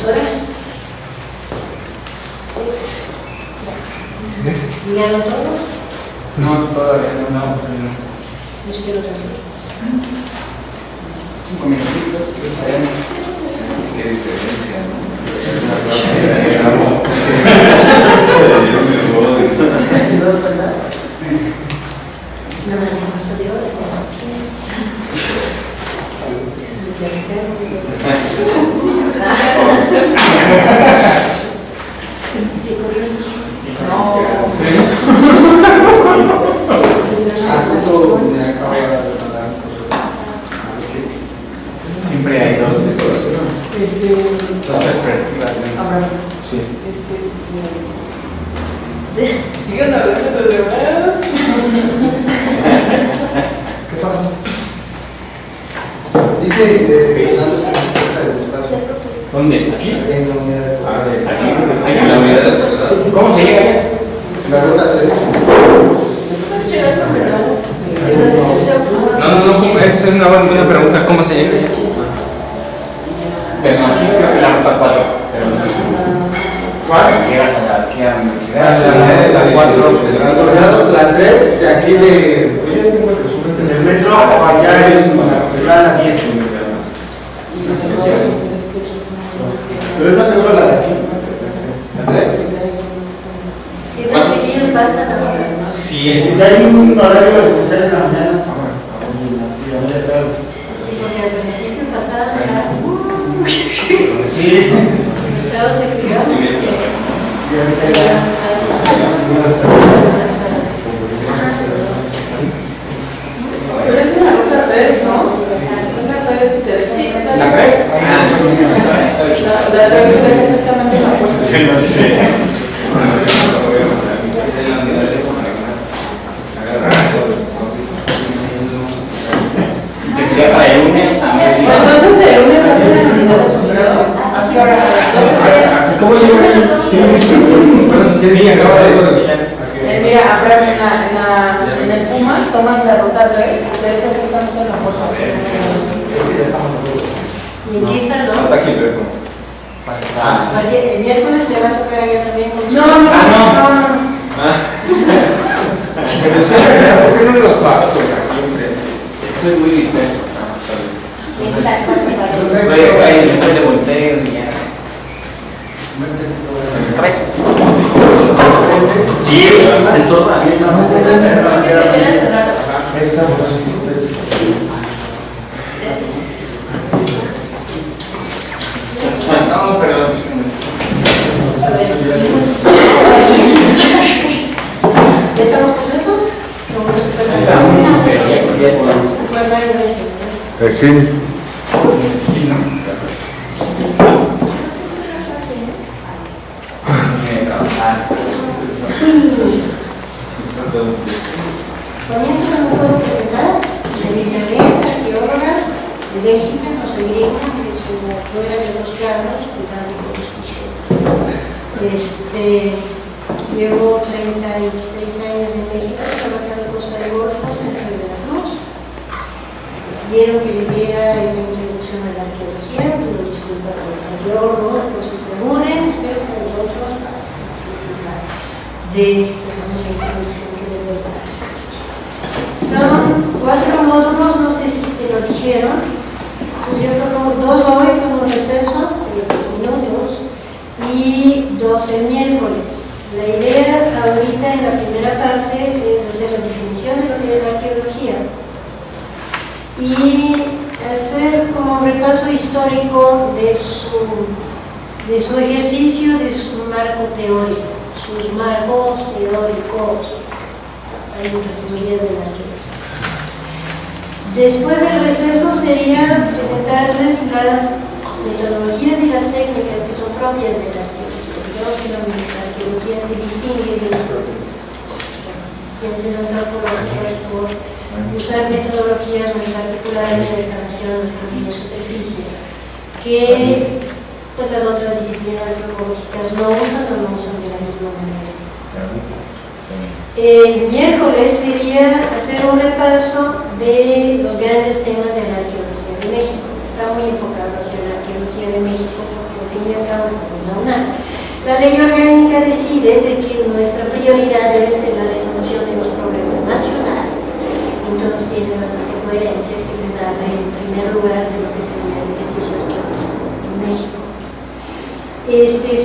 profesora. ¿Llegaron todos? No, todavía no. Yo espero también. 5 minutitos. Qué diferencia, ¿no? Nada más un cuarto de hora. Se corrió un chiste. No. Justo me acabo de mandar Siempre hay dos de esos. Dos perspectivas. Sí. Sigan hablando los demás. ¿Qué pasa? Dice Fernando del espacio. ¿Dónde? ¿Aquí? En la unidad de Aquí. En la unidad de posgrado. ¿Cómo se llega? la ruta 3. No, esa es una buena pregunta. ¿Cómo se llega? Pero aquí creo que la ruta 4. Pero no sé si. ¿Cuál? Llegas aquí a la universidad. La 4. La 3 de aquí del metro allá es la 10. Pero es más seguro la de aquí. ¿La 3? ¿Y entonces quién pasa la hora? Sí. Ya hay un horario especial en la mañana. Sí, porque al principio pasaban la... Sí. Los chavos se criaban. Pero es una ruta 3, ¿no? Una 3 y te... Sí, ¿La 3? La 3 es exactamente la cosa. Sí, no sé. Te quería para el lunes también. Entonces el lunes hacen la unidad de posgrado. ¿A qué hora? ¿Cómo llega? Sí, bueno, si quieres, acaba de eso. Mira, espérame, en el Puma tomas la ruta 3 y te dejas exactamente en la puerta. ¿Y en qué salón? Hasta aquí, pero. Oye, el miércoles te va a tocar allá también con... No. Pero sí, ¿por qué no los paso por aquí enfrente? Es que soy muy disperso. En las cuatro Voy a caer después de Voltaire y ya. Sí, es todo. Que se queda cerrado. No, pero. A ver, ¿ya estamos completos? ¿Cómo se puede hacer? Sí. Comienzo no puedo presentar, editorialista, arqueóloga, de Bélgica, nos agrega de su fuera de los carros, cuidando con los pichotes. Llevo 36 años en México, trabajando en Costa de Golfos, en el Veracruz. Quiero que les diera esa introducción a la arqueología, pero disculpa a los arqueólogos, por si se aburren, espero que los otros pasen de la famosa introducción que les voy a dar. Son 4 módulos, no sé si se lo dijeron. Yo propongo 2 hoy como receso, de 2 minutos, y 2 el miércoles. La idea ahorita en la primera parte es hacer la definición de lo que es la arqueología y hacer como un repaso histórico de su ejercicio, de su marco teórico, sus marcos teóricos. Hay muchas teorías de la arqueología. Después del receso sería presentarles las metodologías y las técnicas que son propias de la arqueología. Digamos que la arqueología se distingue de las ciencias antropológicas por usar metodologías muy particulares de excavación de superficies que pues, las otras disciplinas antropológicas no usan o no usan de la misma manera. El miércoles sería hacer un repaso de los grandes temas de la arqueología de México. Está muy enfocado hacia la arqueología de México porque al fin y fin y al cabo estamos en la UNAM. La ley orgánica decide de que nuestra prioridad debe ser la resolución de los problemas nacionales. Entonces tiene bastante coherencia que les da en primer lugar de lo que sería el ejercicio arqueológico en México.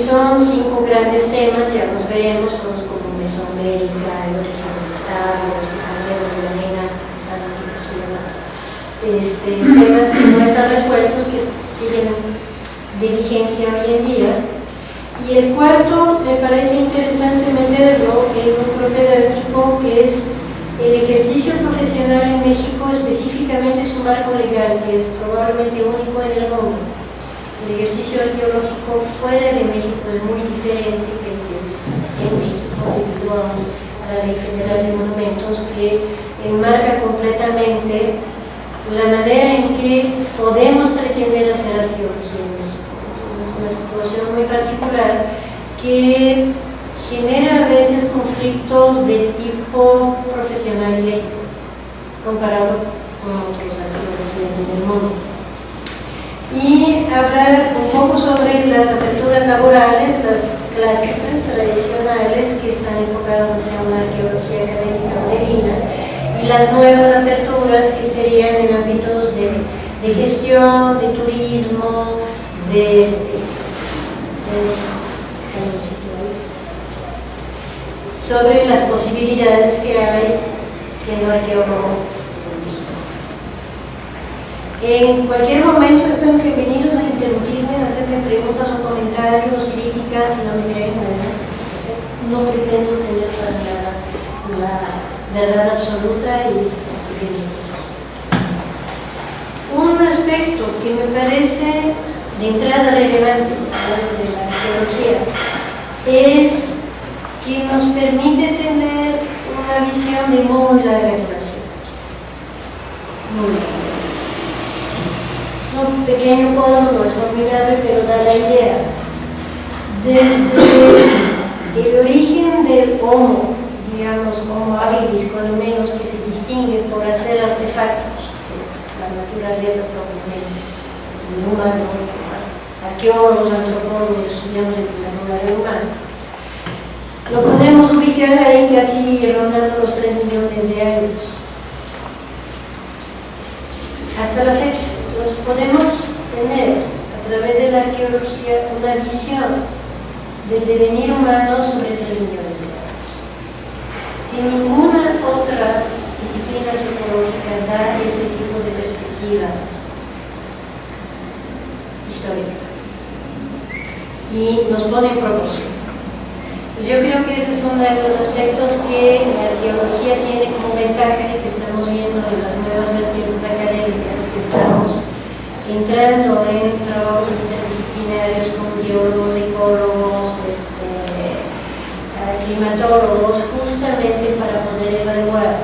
Son 5 grandes temas, ya los veremos, como Mesoamérica, el origen del Estado, los que salieron de la arena, temas que no están resueltos, que siguen de vigencia hoy en día. Y el cuarto me parece interesante meterlo en un propedéutico que es el ejercicio profesional en México, específicamente su marco legal, que es probablemente único en el mundo. El ejercicio arqueológico fuera de México es muy diferente que el que es en México, debido a la Ley Federal de Monumentos, que enmarca completamente la manera en que podemos pretender hacer arqueología en México. Entonces es una situación muy particular que genera a veces conflictos de tipo profesional y ético, comparado con otras arqueologías en el mundo. Y hablar un poco sobre las aperturas laborales, las clásicas, tradicionales, que están enfocadas hacia una arqueología académica moderna, y las nuevas aperturas que serían en ámbitos de gestión, de turismo, sobre las posibilidades que hay siendo arqueólogo. En cualquier momento están bienvenidos a interrumpirme, a hacerme preguntas o comentarios, críticas, si no me creen, ¿verdad? No pretendo tener la verdad absoluta y un aspecto que me parece de entrada relevante de la arqueología es que nos permite tener una visión de muy larga duración. Muy larga. Es un pequeño cuadro, no es formidable, pero da la idea. Desde el origen del Homo, digamos, Homo habilis, con lo menos que se distingue por hacer artefactos, que es la naturaleza propiamente del humano, arqueólogos, antropólogos, estudiamos el naturaleza humana. Lo podemos ubicar ahí casi rondando los 3 millones de años. Hasta la fecha. Entonces podemos tener a través de la arqueología una visión del devenir humano sobre 3 millones de años. Sin ninguna otra disciplina antropológica da ese tipo de perspectiva histórica y nos pone en proporción. Pues yo creo que ese es uno de los aspectos que la arqueología tiene como ventaja y que estamos viendo en las nuevas vertientes académicas, que estamos entrando en trabajos interdisciplinarios con biólogos, ecólogos, climatólogos, justamente para poder evaluar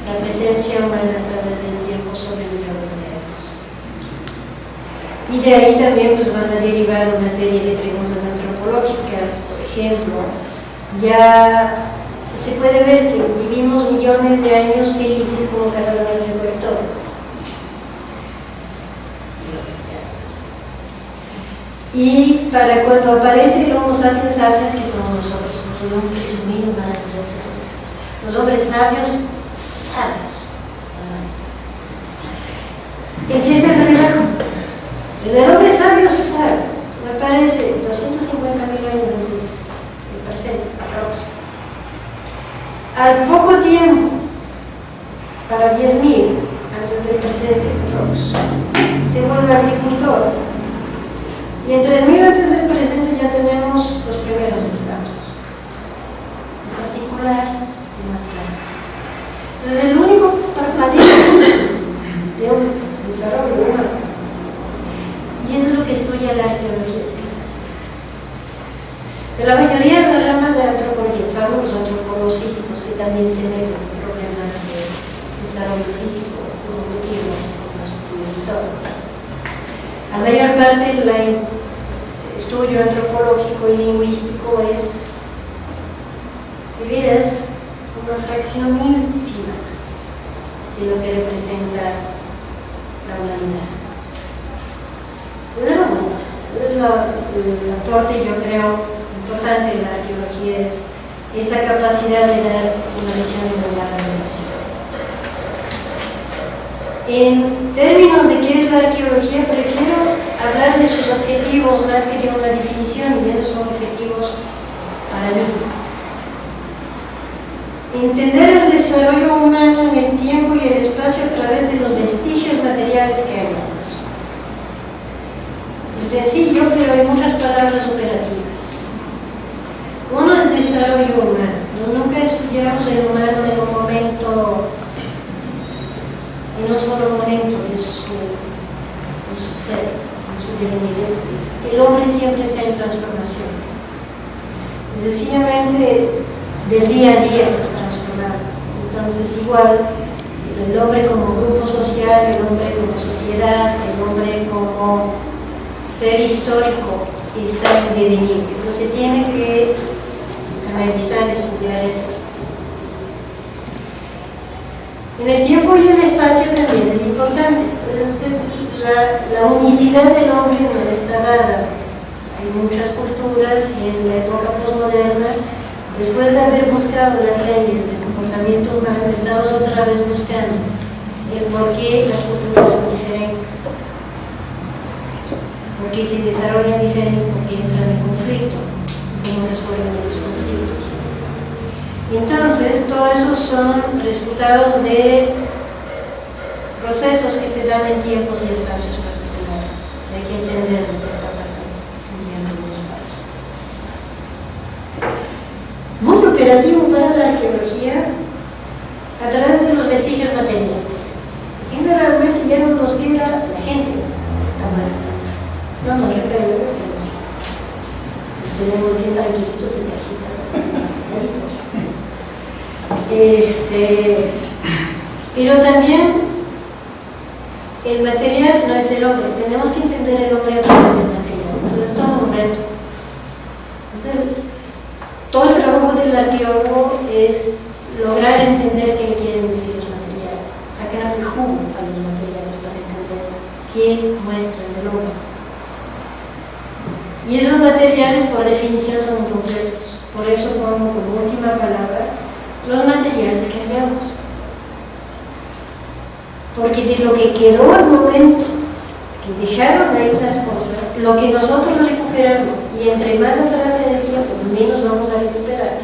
la presencia humana a través del tiempo sobre millones de años. Y de ahí también pues, van a derivar una serie de preguntas antropológicas. Por ejemplo, ya se puede ver que vivimos millones de años felices como cazadores y recolectores. Y para cuando aparece el Homo sapiens sapiens, que somos nosotros, no presumir más, los hombres sabios, sabios. Empieza el relajo. El hombre sabio sabio aparece 250.000 años antes del presente, aproximadamente. Al poco tiempo, para 10.000 antes del presente, se vuelve agricultor. Y en 3.000 antes del presente ya tenemos los primeros estados, en particular en nuestra raza. Entonces, el único parpadeo de un desarrollo humano, y eso es lo que estudia la arqueología, es específica. De la mayoría de las ramas de antropología, salvo los antropólogos físicos, que también se meten en problemas de desarrollo físico, cognitivo, cognitivo y todo. La mayor parte del estudio antropológico y lingüístico es, de veras, una fracción ínfima de lo que representa la humanidad. Es lo bonito, es el aporte, yo creo, importante de la arqueología es esa capacidad de dar una visión de la relación. En términos de qué es la arqueología, prefiero hablar de sus objetivos más que de una definición, y esos son objetivos para mí. Entender el desarrollo humano en el tiempo y el espacio a través de los vestigios materiales que hallamos. Es sencillo, pero hay muchas palabras operativas. Uno es desarrollo humano. Nunca estudiamos el humano en un momento, en un solo momento de su ser, de su devenir. El hombre siempre está en transformación. Sencillamente, del día a día nos transformamos. Entonces, igual, el hombre como grupo social, el hombre como sociedad, el hombre como ser histórico está en devenir. Entonces, tiene que analizar, estudiar eso. En el tiempo y el espacio también es importante. La unicidad del hombre no está dada. Hay muchas culturas y en la época posmoderna, después de haber buscado las leyes del comportamiento humano, estamos otra vez buscando el por qué las culturas son diferentes, por qué se desarrollan diferentes, por qué entran en conflicto, cómo resuelven los conflictos. Entonces, todos esos son resultados de procesos que se dan en tiempos y espacios particulares. Hay que entender lo que está pasando en tiempo y espacio. Muy operativo para la arqueología a través de los vestigios materiales. Generalmente ya no nos queda la gente, la muerte. No nos repele, no estamos aquí. Nos tenemos bien tranquilitos en cajitas, pero también el material no es el hombre. Tenemos que entender el hombre a través del material. Entonces, todo un reto. Todo el trabajo del arqueólogo es lograr entender qué quieren decir los materiales, sacar el jugo a los materiales para entender qué muestran el hombre. Y esos materiales, por definición, son incompletos. Por eso pongo como última palabra los materiales que hallamos. Porque de lo que quedó al momento que dejaron ahí las cosas, lo que nosotros recuperamos, y entre más atrás en el tiempo, menos vamos a recuperar,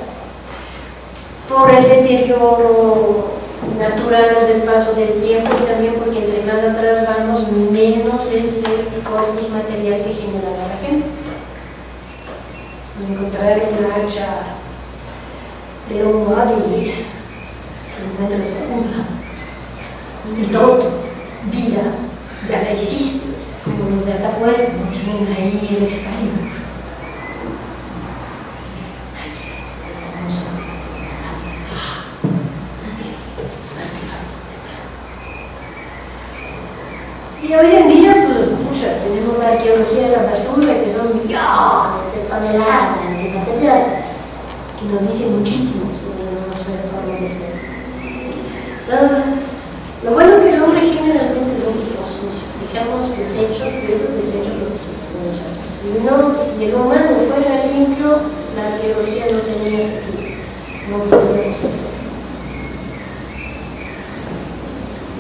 por el deterioro natural del paso del tiempo, y también porque entre más atrás vamos, menos es el corpus material que generaba la gente. Encontrar una hacha de Homo habilis, se encuentra escura, de todo, vida, ya la existe, como los de Atapuerca, no tienen ahí el Excalibur. Y hoy en día, pues, tenemos la arqueología de la basura, que son millones de toneladas de materiales, que nos dicen muchísimo sobre nuestra forma de ser. Entonces, lo bueno que el hombre generalmente es un tipo sucio. Dejamos desechos, y esos desechos los destruimos nosotros. Si el humano fuera limpio, la arqueología no tenía sentido. No podríamos hacer.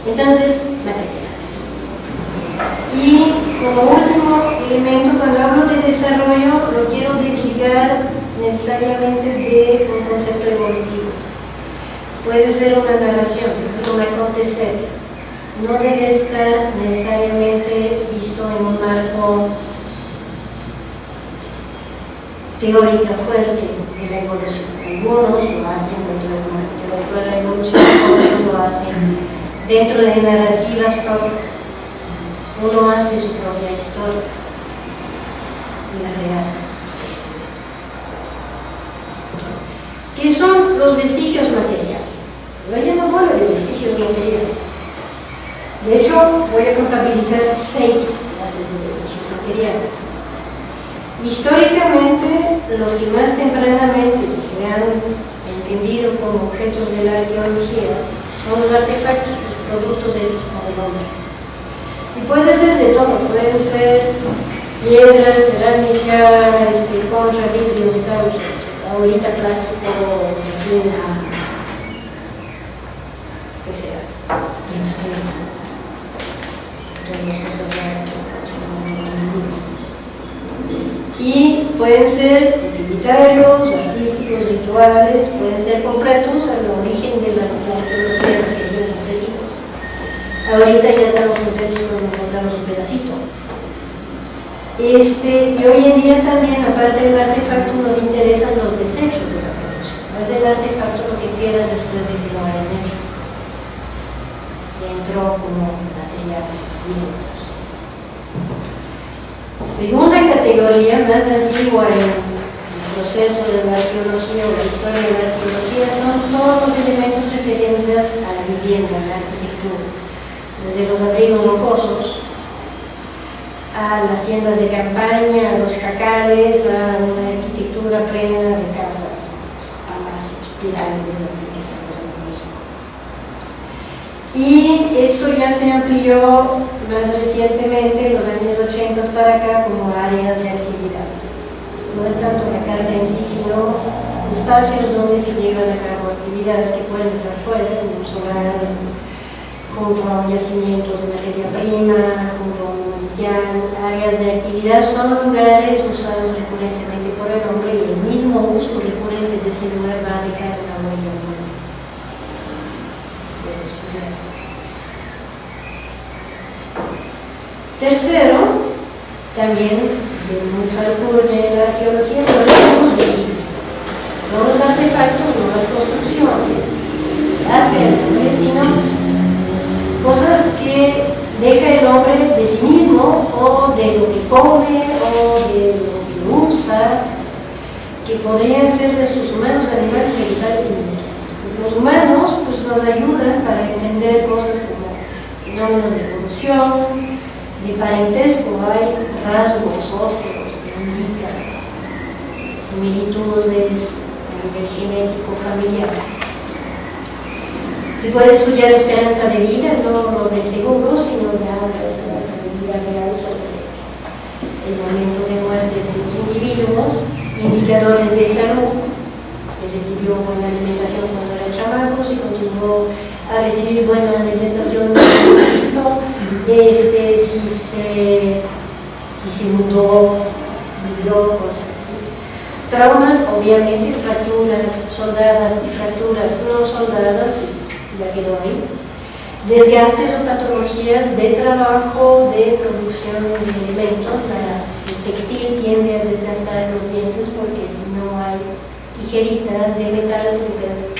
Entonces, materiales. Y como último elemento, cuando hablo de desarrollo, lo quiero desligar necesariamente de un concepto evolutivo. Puede ser una narración, es un acontecer. No debe estar necesariamente visto en un marco teórica fuerte de la evolución. Algunos lo hacen dentro del marco teórico de la evolución, otros lo hacen dentro de narrativas propias. Uno hace su propia historia y la rehace. ¿Qué son los vestigios materiales? Yo no hablo de vestigios materiales. De hecho, voy a contabilizar 6 clases de vestigios materiales. Históricamente, los que más tempranamente se han entendido como objetos de la arqueología son los artefactos, los productos hechos por el hombre. Y puede ser de todo, pueden ser piedra, cerámica, concha, vidrio, metal, ahorita plástico, resina, que sea, no sé, todas las cosas raras que estamos hablando. Y pueden ser utilitarios, artísticos, rituales, pueden ser completos al origen de la arqueología de los que tienen completitos. Ahorita ya estamos completos cuando encontramos un pedacito. Y hoy en día también, aparte del artefacto, nos interesan los desechos de la producción. No es el artefacto lo que queda después de que lo hayan hecho. Que entró como materiales vivos. Segunda categoría, más antigua en el proceso de la arqueología o la historia de la arqueología, son todos los elementos referentes a la vivienda, a la arquitectura. Desde los abrigos rocosos, a las tiendas de campaña, a los jacales, a una arquitectura plena de casas, palacios, pirámides, que estamos en México. Y esto ya se amplió más recientemente, en los años 80 para acá, como áreas de actividad. No es tanto la casa en sí, sino espacios donde se llevan a cabo actividades que pueden estar fuera, en un solar, junto a un yacimiento de materia prima, junto a un manantial. Áreas de actividad son lugares usados recurrentemente por el hombre y el mismo uso recurrente de ese lugar va a dejar una huella humana. Se puede estudiar. Tercero, también de mucho alcurnia en la arqueología, los visibles. No los artefactos, no las construcciones, cosas que hace el hombre, sino cosas que deja el hombre de sí mismo, o de lo que come, o de lo que usa, que podrían ser de sus humanos, animales, vegetales y minerales. Los humanos pues, nos ayudan para entender cosas como fenómenos de evolución, de parentesco. Hay rasgos óseos que indican similitudes a nivel genético familiar. Se puede estudiar esperanza de vida, no lo del seguro, sino ya la esperanza de vida real sobre el momento de muerte de los individuos, indicadores de salud. Se recibió buena alimentación cuando era chamaco, se continuó a recibir buena alimentación si se mudó, migró, cosas así. Traumas, obviamente, fracturas soldadas y fracturas no soldadas, ya quedó ahí. Desgastes o patologías de trabajo, de producción de elementos. El textil tiende a desgastar los dientes porque si no hay tijeritas de metal, puedes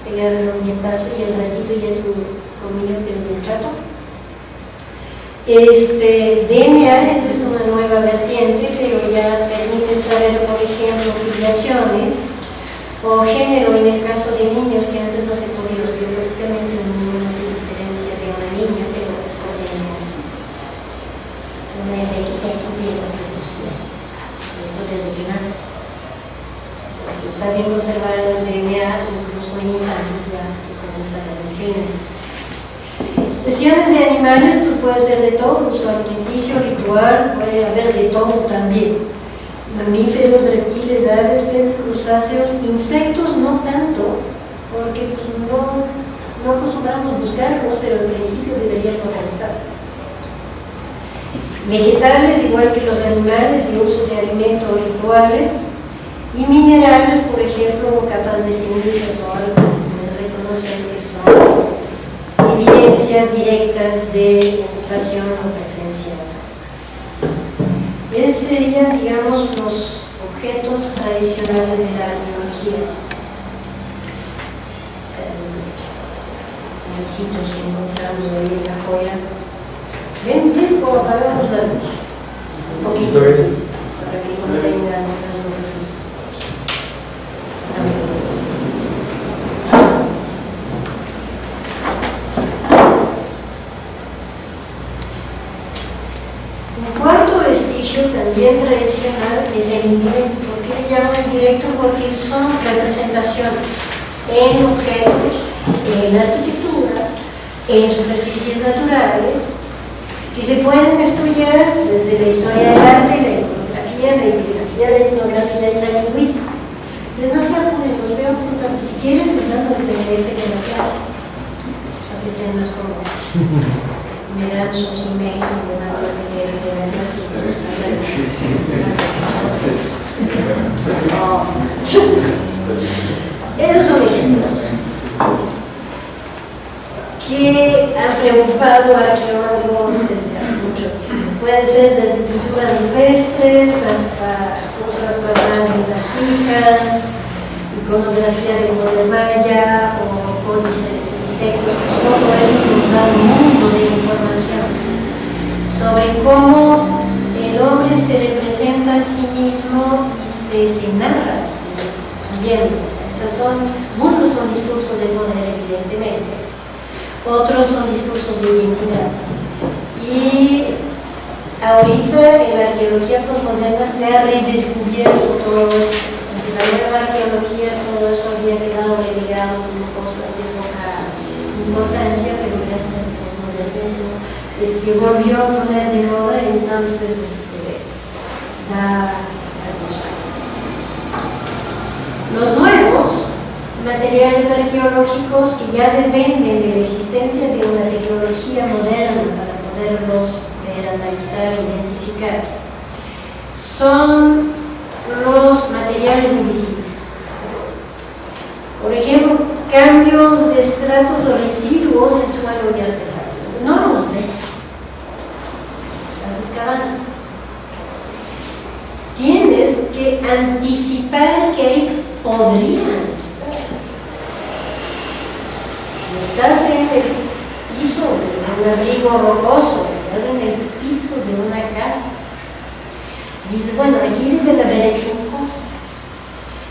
pegarle un dientazo y al ratito ya tu comida quedó bien chato. DNA es una nueva vertiente, pero ya permite saber, por ejemplo, filiaciones o género en el caso de niños, que antes no se podía estudiar. Lógicamente un niño no se diferencia de una niña, pero por DNA sí. Una es XX y otra es XY. Eso desde que nace. Pues, si está bien conservado el DNA, incluso en infantes ya se comienza a ver el género. Lesiones de animales, pues puede ser de todo, uso alimenticio, ritual, puede haber de todo también. Mamíferos, reptiles, aves, peces, crustáceos, insectos no tanto, porque pues, no acostumbramos buscarlos, pero en principio deberían estar. Vegetales, igual que los animales, de usos de alimentos rituales, y minerales, por ejemplo, capas de cenizas o algo que se puede reconocer que son evidencias directas de ocupación o presencia. Esos serían, digamos, los objetos tradicionales de la arqueología. Los sitios que encontramos ahí en la joya. Ven bien cómo apagamos la luz. Un poquito. Para que no tengan los también tradicional es el indirecto. ¿Por qué le llaman indirecto? Porque son representaciones en objetos, en arquitectura, en superficies naturales, que se pueden estudiar desde la historia sus emails y le mando el PDF de la clase. Esos son ejemplos que han preocupado a arqueólogos desde hace mucho tiempo. Puede ser desde pinturas rupestres hasta cosas para en vasijas, iconografía de Code Maya o códices mixtecos. Todo eso nos da un mundo de información sobre cómo el hombre se representa a sí mismo y se narra a sí mismo. También, muchos son discursos de poder, evidentemente. Otros son discursos de identidad. Y ahorita en la arqueología postmoderna se ha redescubierto todo eso. En la nueva arqueología todo eso había quedado relegado como cosas de poca importancia, pero gracias al postmodernismo se volvió a poner de moda, entonces da gusto. Los nuevos materiales arqueológicos que ya dependen de la existencia de una tecnología moderna para poderlos ver, analizar, identificar, son los materiales invisibles. Por ejemplo, cambios de estratos o residuos en suelo de artefactos. No los ves, estás excavando. Tienes que anticipar que ahí podrían estar. Si estás en el piso de un abrigo rocoso, estás en el piso de una casa, dices, bueno, aquí deben haber hecho cosas.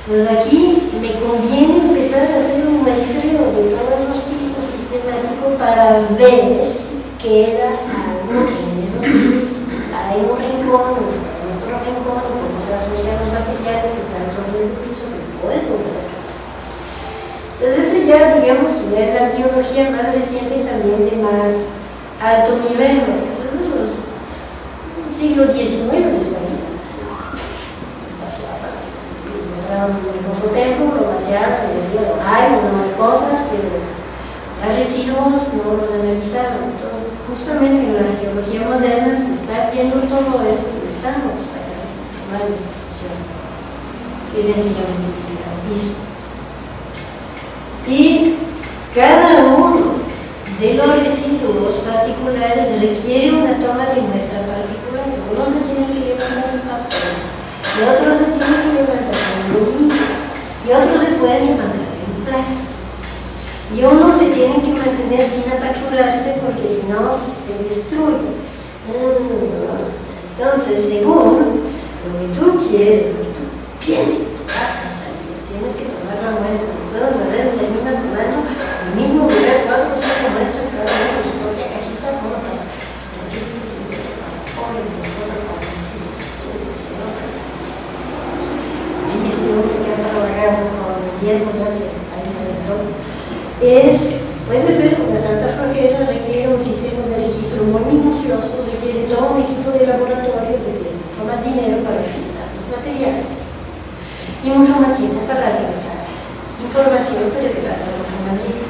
Pues aquí me conviene empezar a hacer un muestreo de todos esos pisos sistemáticos para ver si queda algo en esos pisos. Está en un rincón, está en otro rincón, y cómo se asocian los materiales que están sobre ese piso que puedo ver. Entonces eso ya digamos que ya es la arqueología más reciente y también de más alto nivel, ¿no? Siglo XIX les varía. Un hermoso templo, lo vaciaron, hay cosas, pero los residuos no los analizaron. Entonces, justamente en la arqueología moderna se está viendo todo eso y estamos sacando mucho más información que sencillamente el piso. Y cada uno de los residuos particulares requiere una toma de muestra particular. Uno se tiene que levantar en papel, y otros se tienen que levantar en aluminio, y otros se pueden levantar en plástico. Y uno se tiene que mantener sin apachurrarse porque si no se destruye. Entonces, según lo que tú quieres, lo que tú piensas que va a salir, tienes que tomar la muestra. Entonces, a veces terminas tomando el mismo lugar, 4 o 5 muestras cada uno con su propia cajita, como para puede ser una santa flojera, requiere un sistema de registro muy minucioso, requiere todo un equipo de laboratorio, requiere mucho más dinero para revisar los materiales y mucho más tiempo para revisar información, pero que pasa mucho más rico.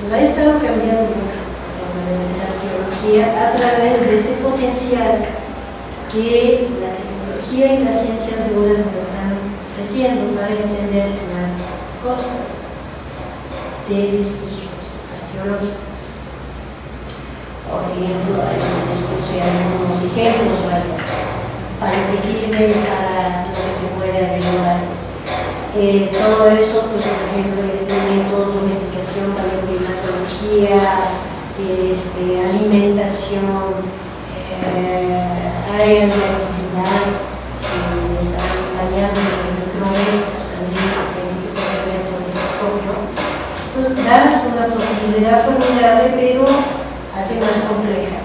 Nos ha estado cambiando mucho la forma de hacer arqueología a través de ese potencial que la tecnología y las ciencias duras nos están ofreciendo para entender más cosas de vestigios arqueológicos. Por ejemplo, les puse algunos ejemplos para que sirve para lo que se puede averiguar. Todo eso, pues, por ejemplo, elementos, domesticación, paleoclimatología, alimentación, áreas de actividad, si están bañados en microorganismos, también se tienen que ver con el microscopio. Entonces, da una posibilidad formidable, pero hace más compleja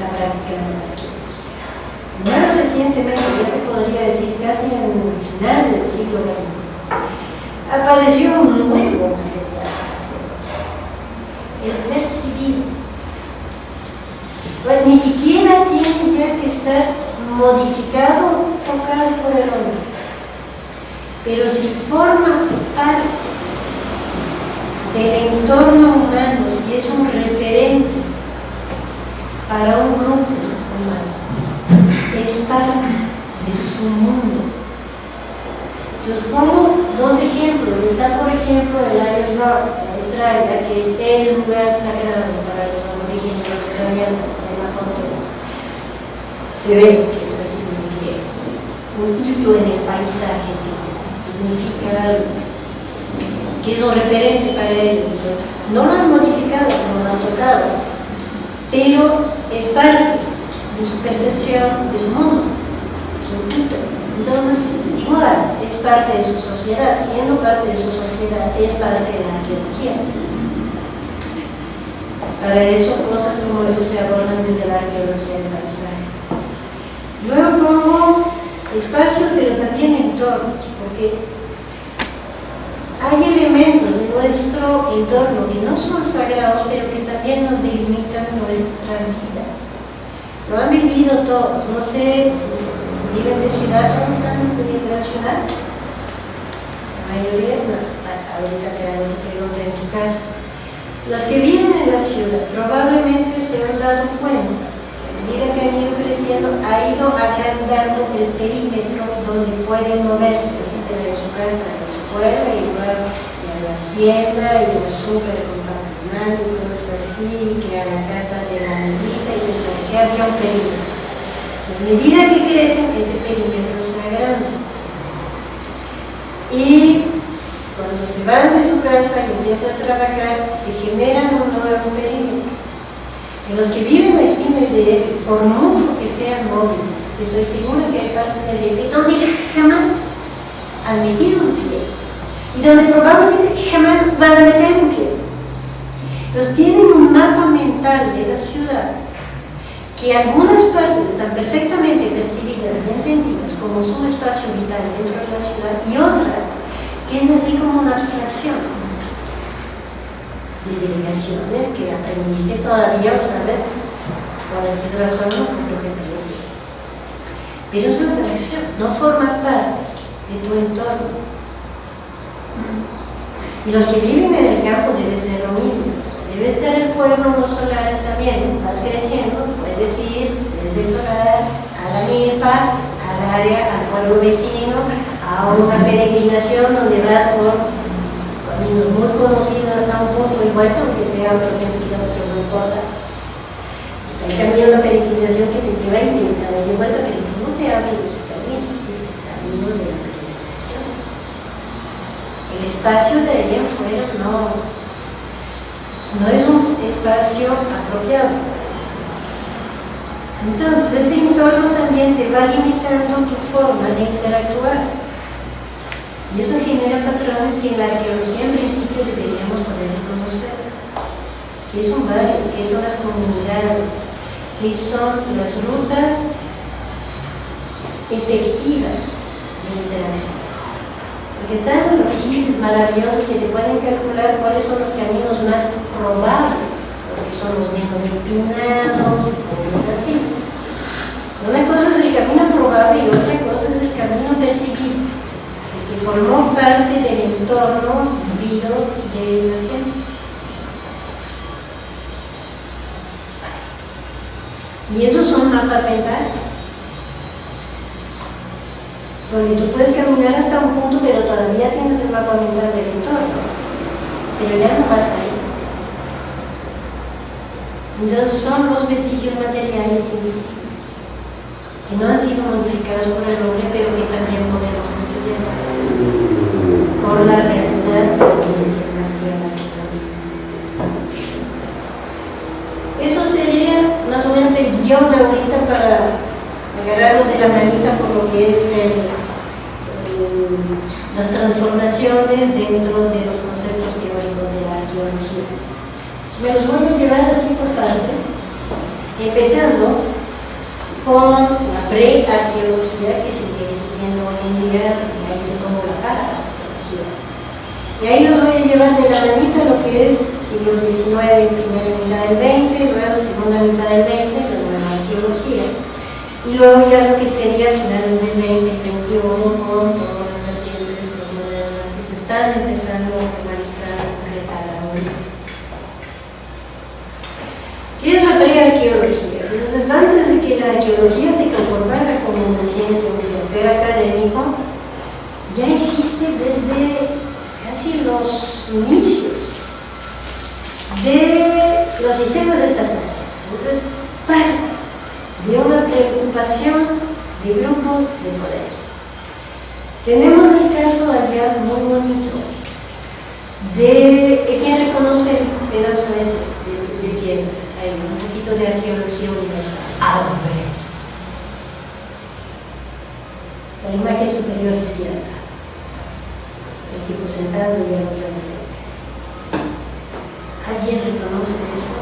la práctica de la arqueología. Más recientemente, ya se podría decir casi en el final del siglo XX, apareció un nuevo material, el percibido. Pues ni siquiera tiene ya que estar modificado, tocado por el hombre, pero si forma parte del entorno humano, si es un referente parte de su mundo. Entonces pongo dos ejemplos. Está, por ejemplo, el Ayers Rock en Australia, que es el lugar sagrado para los aborígenes australianos. En la foto se ve que es así, un hito en el paisaje que significa algo, que es un referente para ellos. No lo han modificado, no lo han tocado, pero es parte de su percepción de su mundo, su hito. Entonces, igual, es parte de su sociedad. Siendo parte de su sociedad, es parte de la arqueología. Para eso, cosas como eso se abordan desde la arqueología del paisaje. Luego pongo espacios, pero también entornos, porque hay elementos de nuestro entorno que no son sagrados, pero que también nos delimitan nuestra vida. Lo han vivido todos. No sé si viven de ciudad, ¿cómo están de la ciudad? La mayoría, no. Ahorita te hago una pregunta en tu caso. Los que viven en la ciudad probablemente se han dado cuenta que a medida que han ido creciendo, ha ido agrandando el perímetro donde pueden moverse. Desde de su casa a la escuela, igual que a la tienda y al súper compartimental y cosas así, que a la casa de la amiguita y pensar que había un perímetro. A medida que crecen, ese perímetro se agranda. Y cuando se van de su casa y empiezan a trabajar, se generan un nuevo perímetro. En los que viven aquí en el DF, por mucho que sean móviles, estoy segura que hay partes del DF donde jamás han metido un pie y donde probablemente jamás van a meter un pie. Entonces tienen un mapa mental de la ciudad que algunas partes están perfectamente percibidas y entendidas como un espacio vital dentro de la ciudad y otras que es así como una abstracción de delegaciones que aprendiste todavía a saber por X razón no por lo que parece. Pero es una abstracción, no forma parte de tu entorno. Y los que viven en el campo debe ser lo mismo. Debe estar el pueblo, los solares también. Vas creciendo, puedes ir desde el solar a la milpa, al área, al pueblo vecino, a una peregrinación donde vas por caminos muy conocidos hasta un punto y vuelta, aunque sea 800 kilómetros, no importa. Está el camino de la peregrinación que te lleva y te da de vuelta, pero no te hablo de ese camino, es el camino de la peregrinación. El espacio de allá afuera no es un espacio apropiado. Entonces, ese entorno también te va limitando tu forma de interactuar. Y eso genera patrones que en la arqueología en principio deberíamos poder reconocer. ¿Qué es un barrio? ¿Qué son las comunidades? ¿Qué son las rutas efectivas de interacción? Porque están los gises maravillosos que te pueden calcular cuáles son los caminos más probables, porque son los menos empinados y cosas así. Una cosa es el camino probable y otra cosa es el camino percibido, el que formó parte del entorno vivido de las gentes. Y esos son mapas mentales. Porque tú puedes caminar hasta un punto, pero todavía tienes el mapa mental del entorno, pero ya no vas ahí. Entonces son los vestigios materiales invisibles, que no han sido modificados por el hombre, pero que también podemos estudiar por la realidad de la evidencia en la tierra que también. Eso sería más o menos el guión ahorita para agarrarlos de la manita por lo que es las transformaciones dentro de los conceptos teóricos de la arqueología. Me los voy a llevar así por partes, empezando con la pre-arqueología que sigue existiendo hoy en día, y ahí te pongo la para-arqueología. Y ahí los voy a llevar de la manita lo que es siglo XIX, primera mitad del XX, luego segunda mitad del XX, la nueva arqueología. Y luego ya lo que sería finales del 20 y 21 con todas las vertientes modernas que se están empezando a formalizar y concretar ahora. ¿Qué es la pre-arqueología? Entonces, antes de que la arqueología se conformara como ciencia, un quehacer académico, ya existe desde casi los inicios de los sistemas estatales. Entonces, parte de una preocupación de grupos de poder. Tenemos el caso allá muy bonito de quien reconoce el pedazo ese de piedra, hay un poquito de arqueología universal. La imagen superior izquierda, el tipo sentado y el otro enfrente. ¿Alguien reconoce eso?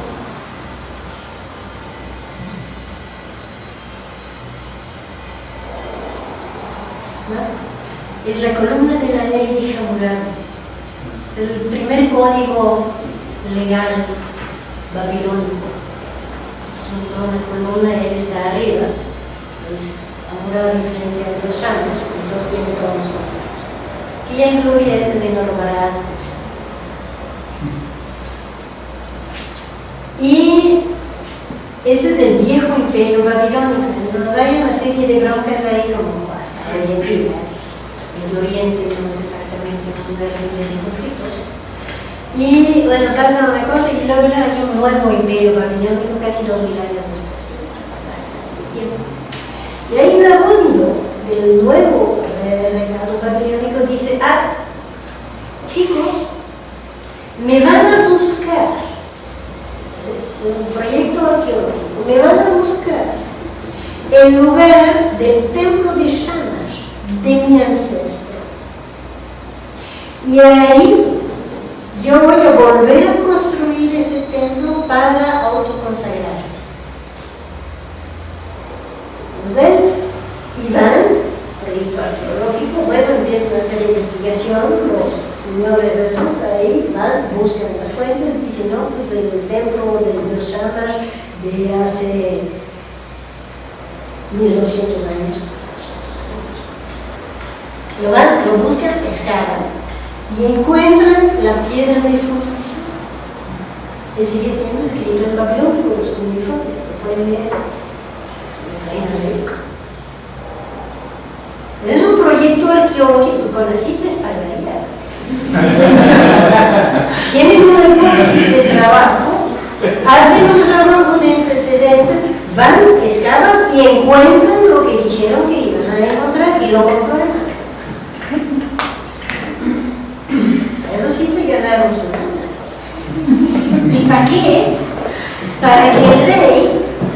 ¿No? Es la columna de la ley de Hammurabi. Es el primer código legal babilónico. Es una columna, él está arriba, es Hammurabi frente a los llanos, entonces tiene todos los contratos. Y ya incluye ese de no robarás, cosas. Y ese es del viejo imperio babilónico. Entonces hay una serie de broncas ahí como hasta hoy en día. El Oriente no es exactamente un lugar de conflictos. Y bueno, pasa una cosa y luego hay un nuevo imperio babilónico casi 2000 años después. Bastante tiempo. Y ahí Nabónido, del nuevo reinado babilónico, dice: chicos, me van a buscar. Es un proyecto arqueológico. Me van a buscar el lugar del templo de Shamash, de mi ancestro. Y ahí yo voy a volver a construir ese templo para autoconsagrar. Entonces, y van, proyecto arqueológico, bueno, empiezan a hacer investigación, los señores esos ahí van, buscan las fuentes, dicen, no, pues el templo de los Shamash de hace 1200 años, 200 años. Lo van, lo buscan, excavan y encuentran la piedra de fundación, que sigue siendo escrito en babilónico, los cuneiformes, lo pueden leer. Es un proyecto arqueológico, con la cita es pagaría. Tienen una hipótesis de trabajo, hacen un trabajo de antecedentes, van, excavan y encuentran lo que dijeron que iban a encontrar y lo comprueban. Eso sí se ganaron su gana. ¿Y para qué? Para que el rey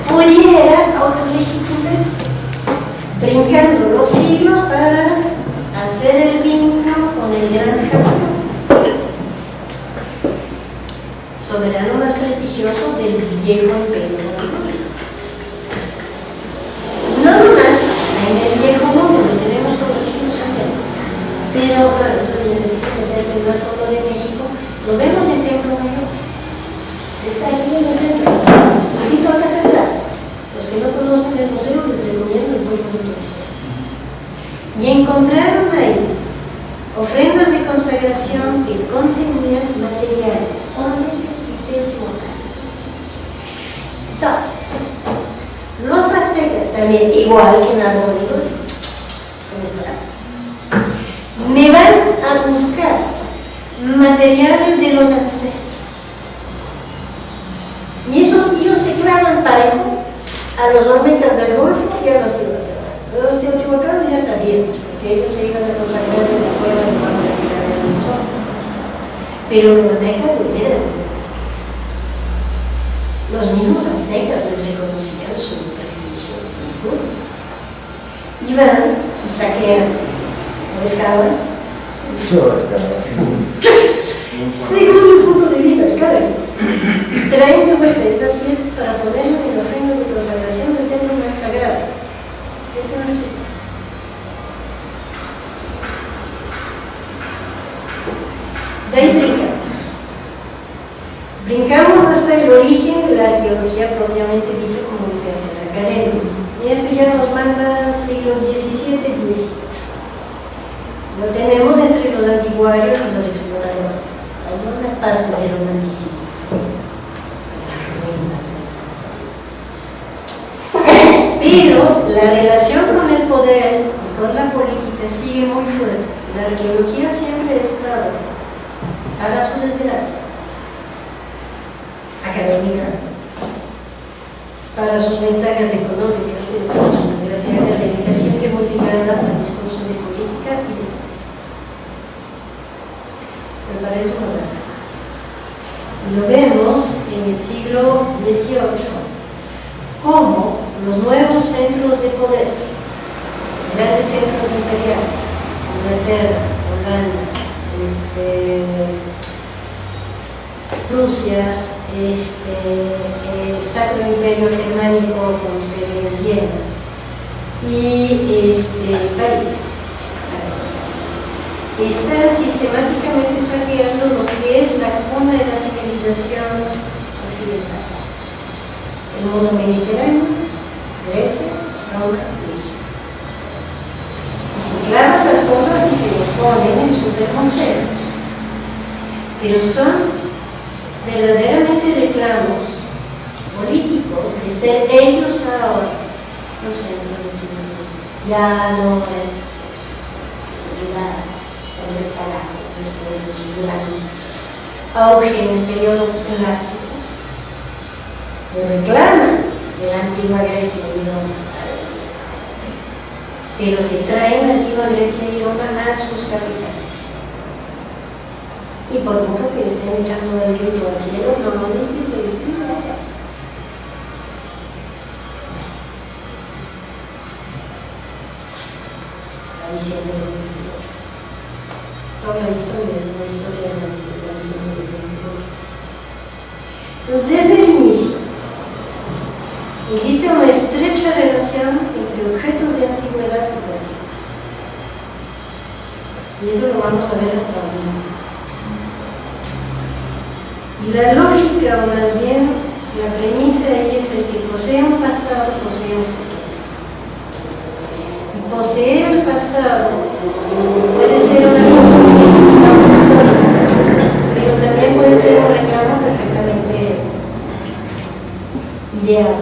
pudiera autolegitimarse, brincando los siglos para hacer el vínculo con el gran Japón, soberano más prestigioso del viejo imperio babilónico. No nomás en el viejo mundo, lo tenemos con los chinos también, pero bueno, eso necesito meterme más con lo de México, lo vemos en Templo Mayor, está aquí en el centro, junto a la catedral. Los que no conocen el museo les recomiendo el muy bonito museo. Y encontraron ahí ofrendas de consagración que contenían materiales, órdenes y teotihuacanos. Entonces, los aztecas también, igual que Nabónido, me van a buscar materiales de los ancestros. Y esos tíos se clavan parejo a los olmecas del Golfo y a los teotihuacanos. Los teotihuacanos ya sabíamos, porque ellos se iban a consagrar en la cueva de Juan de la Piedra del Sol. Pero los olmecas de veras desaparecieron. Los mismos aztecas les reconocían su prestigio. Iban y saquean, o excavan. Según el punto de vista de cada quien. Traen de vuelta esas piezas para ponerlas en la ofrenda de consagración del templo más sagrado. De ahí brincamos hasta el origen de la arqueología propiamente dicho como un quehacer académico. Y eso ya nos manda siglo XVII y XVIII. Lo tenemos entre los antiguarios y los exploradores. Hay una parte del romanticismo. Pero la relación con el poder sigue muy fuerte. La arqueología siempre ha estado, para su desgracia, académica, para sus ventajas económicas, pero para su desgracia académica, siempre muy ligada al discurso de política y de me parece una. Lo vemos en el siglo XVIII, como los nuevos centros de poder, grandes centros imperiales, Inglaterra, Holanda, Prusia, el Sacro Imperio Germánico con sede en Viena y París, están sistemáticamente saqueando lo que es la cuna de la civilización occidental. El mundo mediterráneo, Grecia, Roma, Egipto. Y se clavan las cosas y se los ponen en supermuseos. Pero son verdaderamente reclamos políticos de ser ellos ahora los centros de civilización. Ya no es seguridad. El sagrado, después de su gran auge en el periodo clásico, se reclama de la antigua Grecia y Roma, pero se traen la antigua Grecia y Roma a sus capitales. Y por mucho que estén echando el grito al cielo, no lo dicen. La visión de los vencedores. Toda la historia es una historia de la visión de los vencedores. Entonces, desde el inicio, existe una estrecha relación entre objetos de antigüedad y política. Y eso lo vamos a ver hasta ahora. Y la lógica, o más bien, la premisa de ella es el que posee un pasado, posee un futuro. Y poseer el pasado puede ser una cosa, pero también puede ser un reclamo perfectamente ideal.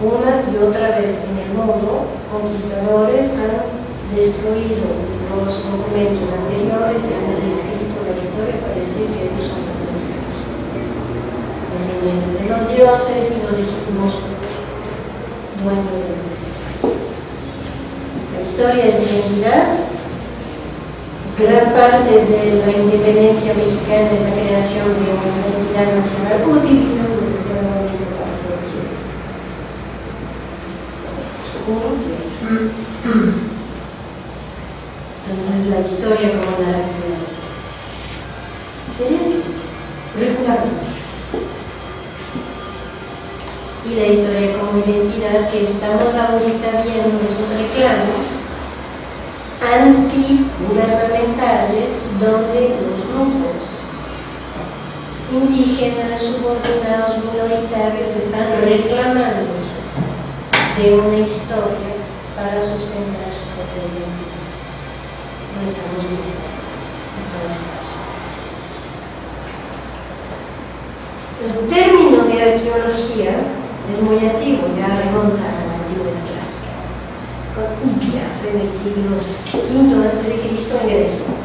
Una y otra vez en el mundo, conquistadores han destruido los documentos anteriores y han reescrito la historia para decir que ellos son descendientes de los dioses y los legítimos dueños del mundo. La historia es identidad. Gran parte de la independencia mexicana es la creación de una identidad nacional utilizando el esquema de la arqueología. Entonces la historia como narrativa sería así, regularmente. Y la historia como identidad, que estamos ahorita viendo esos reclamos antigubernamentales donde los grupos indígenas, subordinados, minoritarios están reclamándose de una historia para sustentar su propia identidad. No estamos viendo en todas las cosas. El término de arqueología es muy antiguo, ya remonta a la antigüedad clásica, con Hipias en el siglo V a.C. en Grecia.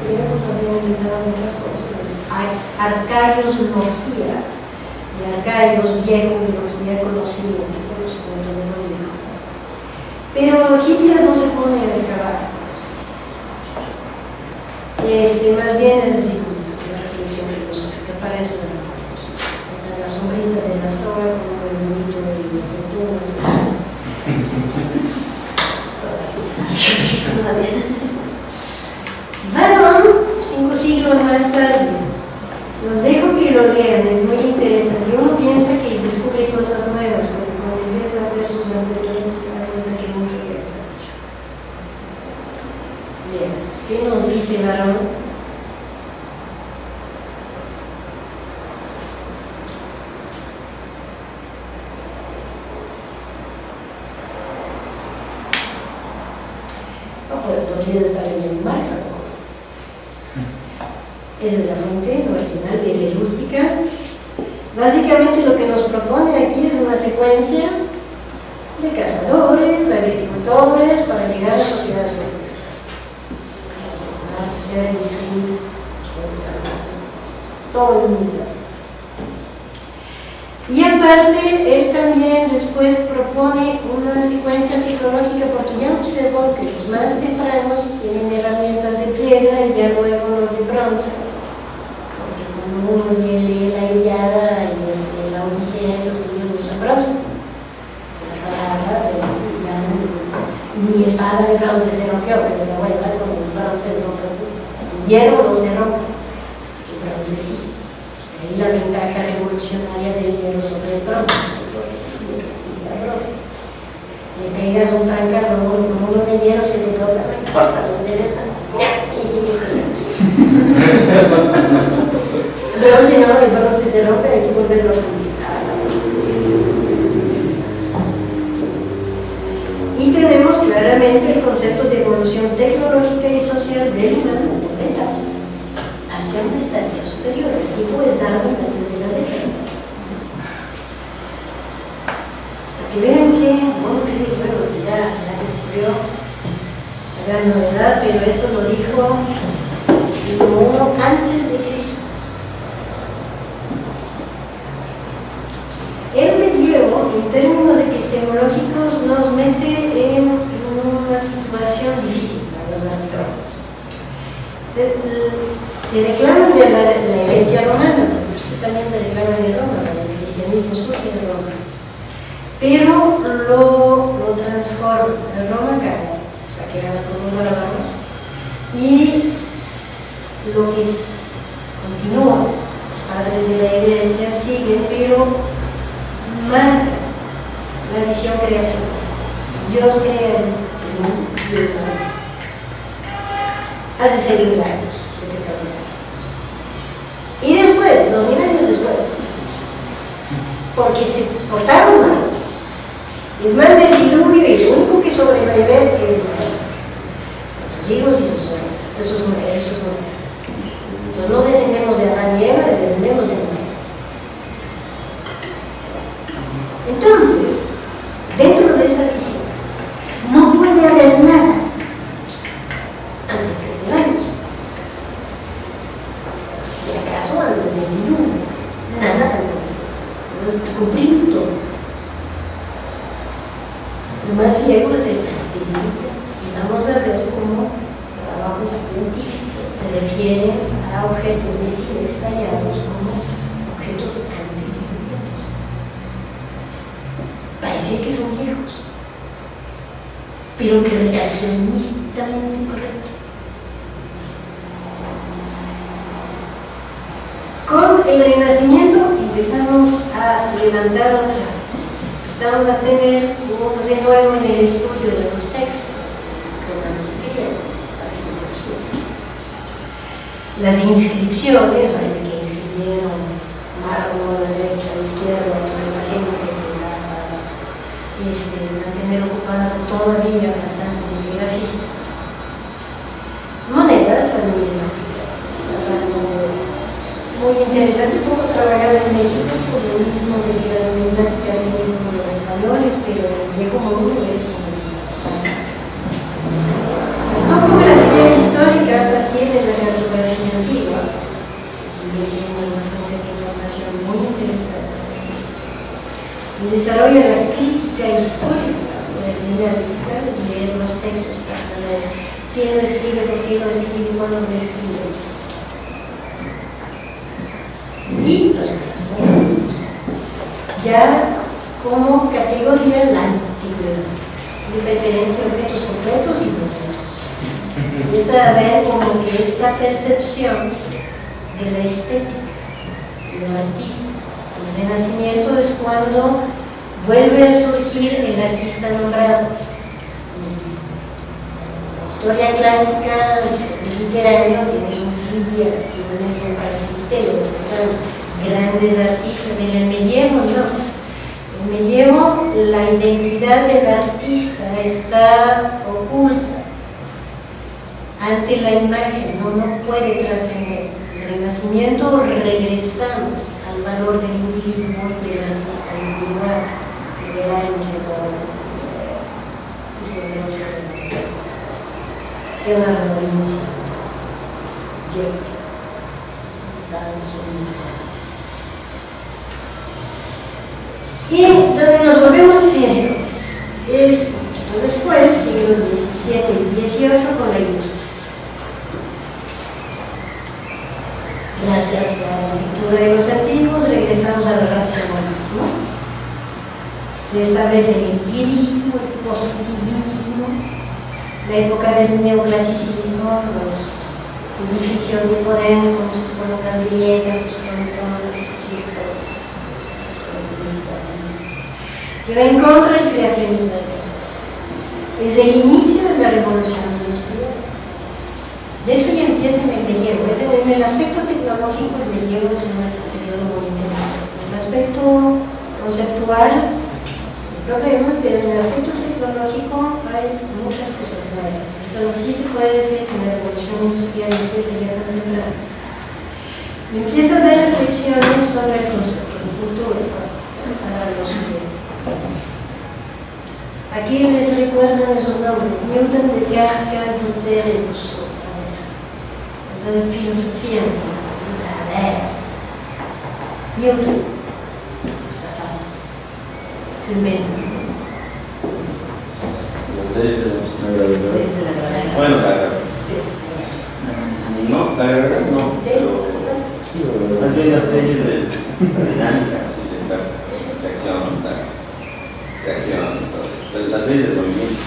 Digamos, habían inventado muchas cosas. Arcaios-logía, de arcaios, viejo, y logía, conocimiento, conocimiento de lo viejo. Pero Hipias no se pone a excavar. Más bien es así como una reflexión filosófica, para eso no. La sombrita de las torres, como el bonito de las aceitunas. Varón, 5 siglos más tarde, los dejo que lo lean, es muy interesante. Uno piensa que descubre cosas nuevas, pero cuando empieza a hacer sus antecedentes, se da cuenta que mucho ya está hecho. Bien, ¿qué nos dice Varón? Podría estar en Marx a poco. Esa es la fuente original de la rústica. Básicamente lo que nos propone aquí es una secuencia de cazadores, agricultores, escritores para llegar a la sociedad pública. Ser distribuido todo el ministerio. Y aparte, él también después propone una secuencia tecnológica porque ya observó que los más tempranos tienen herramientas de piedra y ya luego los de bronce. Porque cuando uno lee la Ilíada y la Odisea, esos libros usan bronce. Mi espada de bronce se rompió, pero se la voy a llevar con el bronce no rompe. El hierro no se rompe, el bronce sí. Ahí la ventaja revolucionaria del hierro sobre el bronce. Le pegas un trancazo con uno de hierro, se le dobla, no importa, lo endereza, y sigue estudiando. El bronce no, el bronce se rompe, hay que volverlo a fundir. Y tenemos claramente el concepto de evolución tecnológica y social del humano por etapas hacia un estadio superior. El tipo es Darwin antes de la letra. Para que vean que Montclair luego ya descubrió la gran novedad, pero eso lo dijo siglo I antes de Cristo. El medievo, en términos epistemológicos, nos mete en una situación difícil para los arqueólogos. Se reclaman de la herencia romana, porque también se reclaman de Roma, el cristianismo surge de Roma. Pero lo transforma. Roma cae, la que era como una Roma, y lo que continúa, los padres de la iglesia siguen, pero marca la visión creacionista. Dios crea el mundo hace 6.000 años. Y después, 2000 años después, porque se portaron mal, les manda el diluvio y lo único que sobrevive es sus hijos y sus mujeres. Entonces no descendemos de Adán y Eva, descendemos de Noé. Entonces, dentro de esa visión, no puede haber nada antes de 6.000 años. Si acaso antes del diluvio, nada antes. Cumplir todo. Lo más viejo es el antediluvio. Y vamos a ver cómo trabajos científicos se refieren a objetos visibles tallados como objetos antediluvianos. Parece que son viejos, pero creacionistamente correctos. Con el Renacimiento empezamos a levantar otra vez, empezamos a tener un renuevo en el estudio de los textos romanos y griegos, las inscripciones, hay que inscribieron mármol, derecha, izquierda, toda esa gente que mantener ocupada todavía bastantes grafistas. Monedas, las numismáticas, muy interesante, poco trabajada en México, por lo mismo de que la numismática viene como los españoles, pero el viejo mundo es un la topografía histórica a partir de la cartografía antigua, sigue siendo una fuente de información muy interesante. Y desarrolla la crítica histórica, la dinámica de los textos para saber quién lo escribe, por qué lo escribe, cuándo lo escribe. Y los casos ya como categoría la antigüedad, de preferencia objetos completos y completos. Empieza a ver como que esta percepción de la estética, de lo artista. El Renacimiento es cuando vuelve a surgir el artista nombrado. La historia clásica, el literario, tiene un Fidias, tiene un Praxiteles, grandes artistas. En el medievo no. En el medievo la identidad del artista está oculta ante la imagen, no puede trascender. En el Renacimiento regresamos al valor del individuo y del artista individual, que verá entre todas las Leonardo da Vinci. Y también nos volvemos serios. Es después, siglos XVII y XVIII, con la Ilustración. Gracias a la lectura de los antiguos, regresamos al racionalismo. Se establece el empirismo, el positivismo, la época del neoclasicismo, los edificios de poder con sus columnas griegas, sus frontones, sus virtudes. Que va en contra del creacionismo de la clase. Es el inicio de la revolución industrial. De hecho, ya empieza en el medievo. En el aspecto tecnológico, el medievo es un periodo muy interesante. En el aspecto conceptual, hay problemas, pero en el aspecto tecnológico hay muchas cosas nuevas. Entonces, sí se puede decir que la revolución industrial empieza ya tan temprano. Empieza a haber reflexiones sobre el concepto de cultura para los que. Aquí les recuerdan esos nombres: Newton, Descartes, Kant, Voltaire y Rousseau. La filosofía antigua. A ver. Newton. Está fácil. Primero. Las leyes de la gravedad. Bueno, no, la gravedad no. ¿sí? Pero más bien las leyes de la dinámica, de la reacción, entonces, las leyes del movimiento.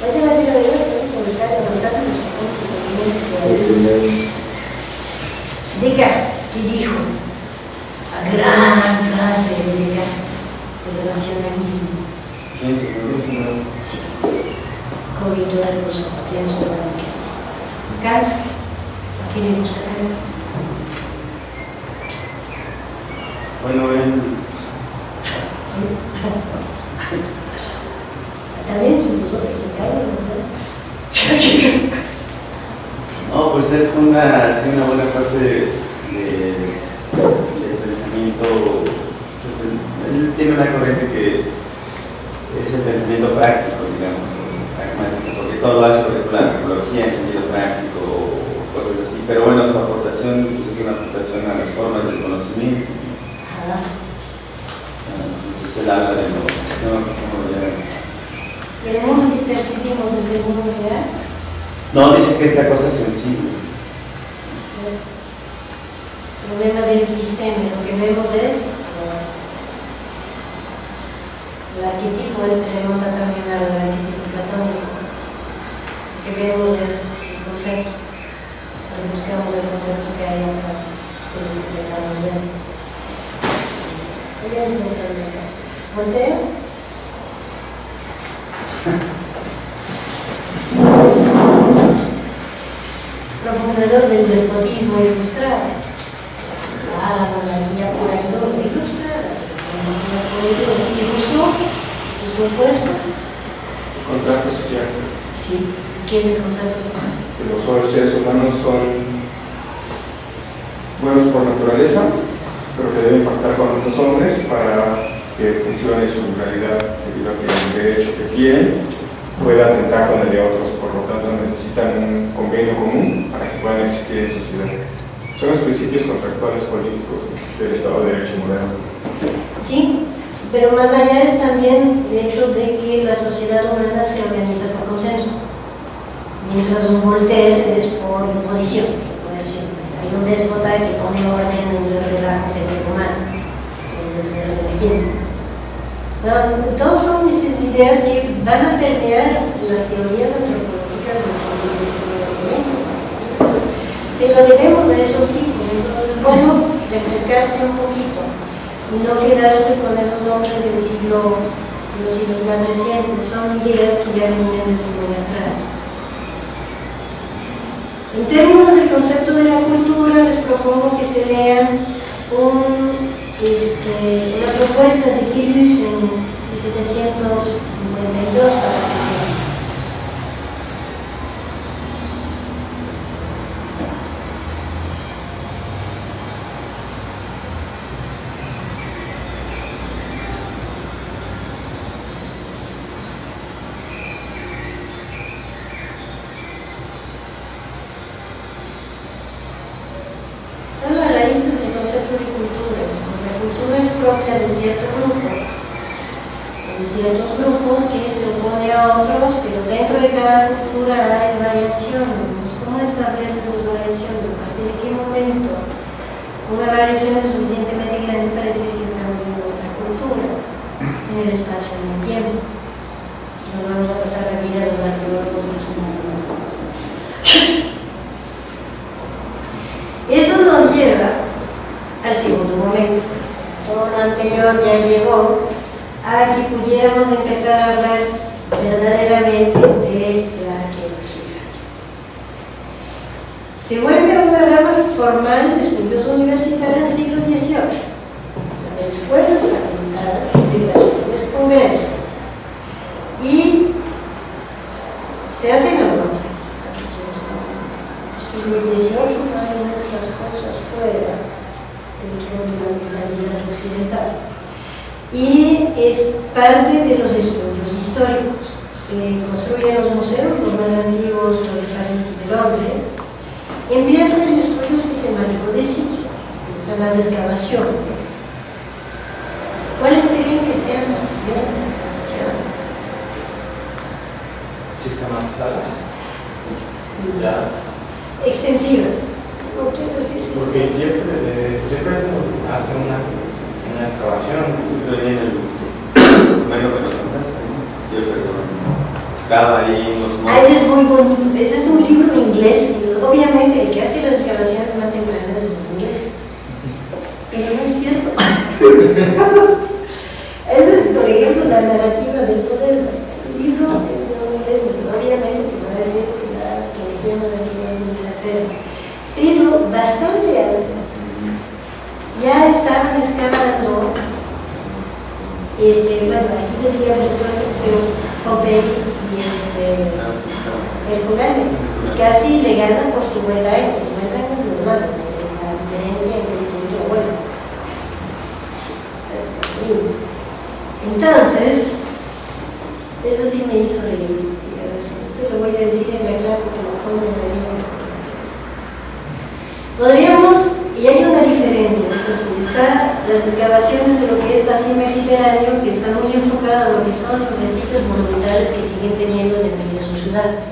Oye, la gravedad es publicar y avanzar en los movimientos. Descartes, que dijo la gran frase de Descartes, el racionalismo. ¿Quién se produce? Sí, corrido del Rousseau, pienso que no existe. Kant, ¿a qué le gusta Kant? Bueno, él. También son nosotros en Kant, No, pues él funda así una buena parte del pensamiento. Él tiene una corriente que es el pensamiento práctico, digamos, pragmático, porque todo lo hace por ejemplo la tecnología en sentido práctico o cosas así, pero bueno, su aportación pues, es una aportación a las formas del conocimiento. Entonces él habla de innovación, ¿cómo lo llaman? ¿El mundo que percibimos es el mundo real? No, dice que es la cosa sensible. El problema del episteme, lo que vemos es el arquetipo remonta también al arquetipo platónico. Lo que vemos es el concepto. Buscamos el concepto que hay atrás de lo que pensamos ver. Voltaire. Profundador del despotismo ilustrado. La monarquía pura y dura ilustrada. ¿Y Rousseau? ¿Su opuesto? Contrato social. Sí. ¿Qué es el contrato social? Que los seres humanos son buenos por naturaleza, pero que deben pactar con otros hombres para que funcione su realidad, debido a que el derecho que quieren pueda atentar con el de otros. Por lo tanto, necesitan un convenio común para que puedan existir en sociedad. Son los principios contractuales políticos del Estado de Derecho moderno. Sí, pero más allá es también el hecho de que la sociedad humana se organiza por consenso, mientras un Voltaire es por imposición, coerción. Hay un déspota que pone orden en el relajo que es el humano, desde el régimen. Todos son esas ideas que van a permear las teorías antropológicas del siglo XIX. Se lo debemos a esos tipos, entonces es bueno refrescarse un poquito y no quedarse con esos nombres del siglo, de los siglos más recientes. Son ideas que ya venían desde muy atrás. En términos del concepto de la cultura, les propongo que se lean una propuesta de Deleuze en 1752 para que de cultura. La cultura es propia de cierto grupo, de ciertos grupos que se opone a otros, pero dentro de cada cultura hay variaciones. ¿Cómo establecemos variaciones? ¿A partir de qué momento una variación es suficientemente grande para decir que estamos en otra cultura, en el espacio y en el tiempo? Nos vamos a pasar la vida a los arqueólogos y sumarnos a cosas. Eso nos lleva al segundo momento. Todo lo anterior ya llegó a que pudiéramos empezar a hablar verdaderamente de la arqueología. Se vuelve una rama formal de estudios universitarios en el siglo XVIII. De escuelas, facultades, publicaciones, congresos. Y se hace en Europa. Siglo XVIII no hay muchas cosas fuera dentro de la mentalidad occidental. Y es parte de los estudios históricos. Se construyen los museos, los más antiguos de París y de Londres. Empieza el estudio sistemático de sitio, empiezan las excavaciones. ¿Cuáles creen que sean las primeras excavaciones? Sistematizadas. Ya. Extensivas. Porque siempre hace una excavación. Viene el menos de los contaste, ¿no? Y el excava ahí los montes. Ese es muy bonito. Ese es un libro en inglés. Y obviamente el que hace las excavaciones más tempranas es en inglés. Pero no es cierto. Esa es, por ejemplo, la narrativa del poder. El libro es de inglés. Obviamente te va a decir que la traducción de Inglaterra. Pero bastante antes. Ya estaban excavando, bueno, aquí debía haber cosas, pero Pompeyi y Herculano, casi le ganan por 50 años. 50 años no es malo, es la diferencia entre el y el bueno. Entonces, eso sí me hizo reír. Eso lo voy a decir en la clase que lo pongo en la vida. Podríamos, y hay una diferencia, eso sí, están las excavaciones de lo que es Basin Mediterráneo, que está muy enfocado a lo que son los vestigios monumentales que siguen teniendo en el medio de su ciudad.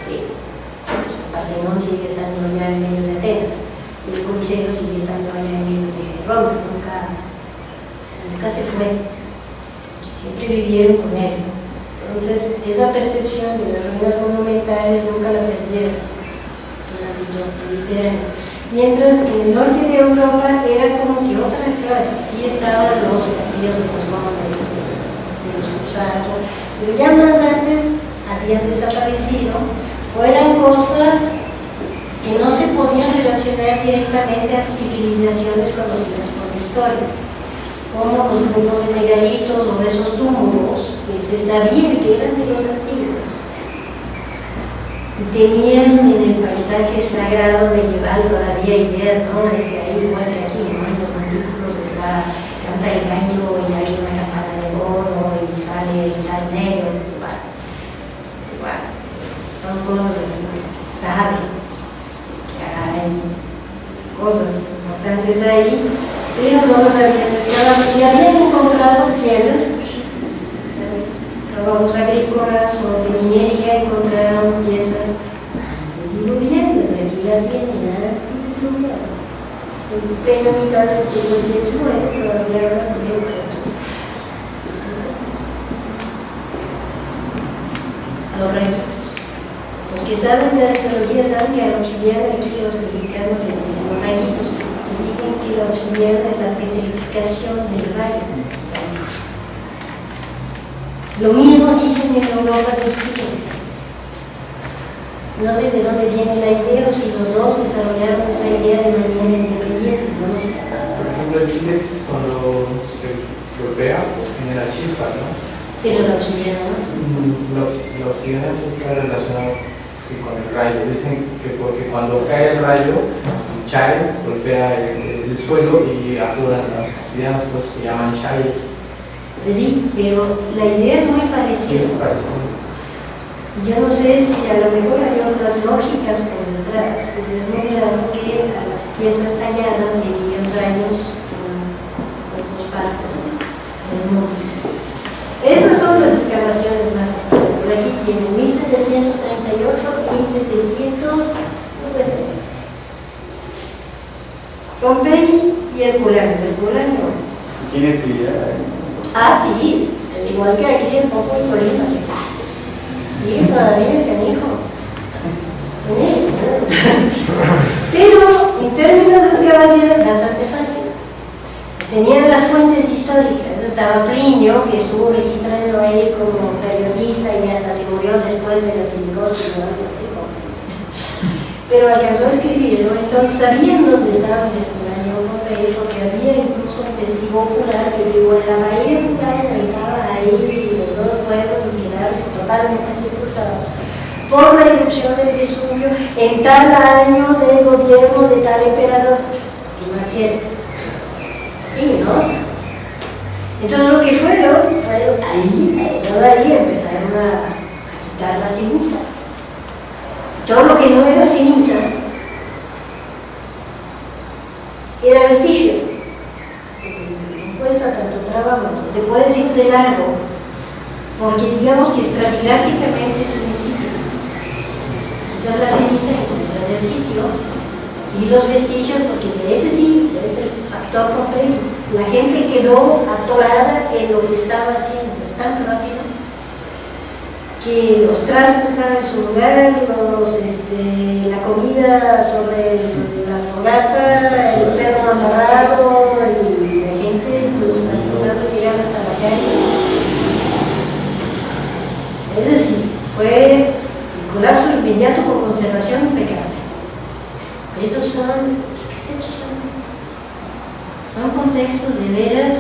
Sí. El Partenón sigue estando allá en medio de Atenas, y el Coliseo sigue estando allá en medio de Roma, nunca se fue, siempre vivieron con él. Entonces, esa percepción de las ruinas monumentales nunca la perdieron en el ámbito mediterráneo. Mientras en el norte de Europa era como que otra clase, sí estaban los castillos de los nómadas, de los cruzados, pero ya más antes habían desaparecido, o eran cosas que no se podían relacionar directamente a civilizaciones conocidas por la historia, como los grupos de megalitos o de esos túmulos que se sabía que eran de los antiguos. Y tenían en el paisaje sagrado medieval todavía ideas, ¿no? Es que ahí igual que aquí, ¿no? En los montículos canta el gallo y hay una campana de oro y sale el chal negro, igual. Son cosas así que saben que hay cosas importantes ahí, pero no las habían excavado y habían encontrado piedras, trabajos agrícolas o de minería, encontraron piezas de diluviantes, aquí la tienen, en plena mitad del siglo XIX, todavía hablan de objetos. Los rayitos. Los que saben de arqueología saben que a la obsidiana, aquí los mexicanos les dicen los rayitos, y dicen que la obsidiana es la petrificación del rayo. Lo mismo dicen en Europa los siglos. No sé de dónde viene la idea o si los dos desarrollaron esa idea de manera independiente, no lo sé. Por ejemplo, el sílex cuando se golpea pues genera chispas, ¿no? Pero la obsidiana no. La obsidiana sí está relacionada sí, con el rayo. Dicen que porque cuando cae el rayo, el chai golpea el suelo y afloran las obsidianas, pues se llaman chayes. Pues sí, pero la idea es muy parecida. Yo no sé si a lo mejor hay otras lógicas por detrás, pero es muy raro que a las piezas talladas le digan años en otras partes del mundo. Esas son las excavaciones más antiguas. Por aquí tienen 1738 y 1750. Pompeyi y Herculano. ¿Tiene actividad? Ah, sí, igual que aquí en Popo y Colima. Sí, todavía el canijo. Pero en términos de excavación, bastante fácil. Tenían las fuentes históricas. Estaba Plinio, que estuvo registrando ahí como periodista y hasta se murió después de la silicosis o algo así. Pero alcanzó a escribirlo, entonces sabían dónde estaba Herculano Pompeyo, porque había incluso un testigo ocular que vivió en la bahía Muralla, estaba ahí, y los dos pueblos quedaron totalmente sepultados por la erupción del Vesubio en tal año de gobierno de tal emperador. ¿Qué más quieres? Sí, ¿no? Entonces lo que fueron ahí empezaron a quitar la ceniza. Todo lo que no era ceniza era vestigio. No cuesta tanto trabajo, te puedes ir de largo, porque digamos que estratigráficamente es sencillo. Quitas la ceniza y encuentras el sitio y los vestigios, porque ese sí es el factor Pompeyo. La gente quedó atorada en lo que estaba haciendo tan rápido que los trastes estaban en su lugar, la comida sobre la fogata, el perro amarrado y la gente pues empezando a llegar hasta la calle. Es decir, fue el colapso inmediato con conservación impecable. Esos son excepcionales. Son contextos de veras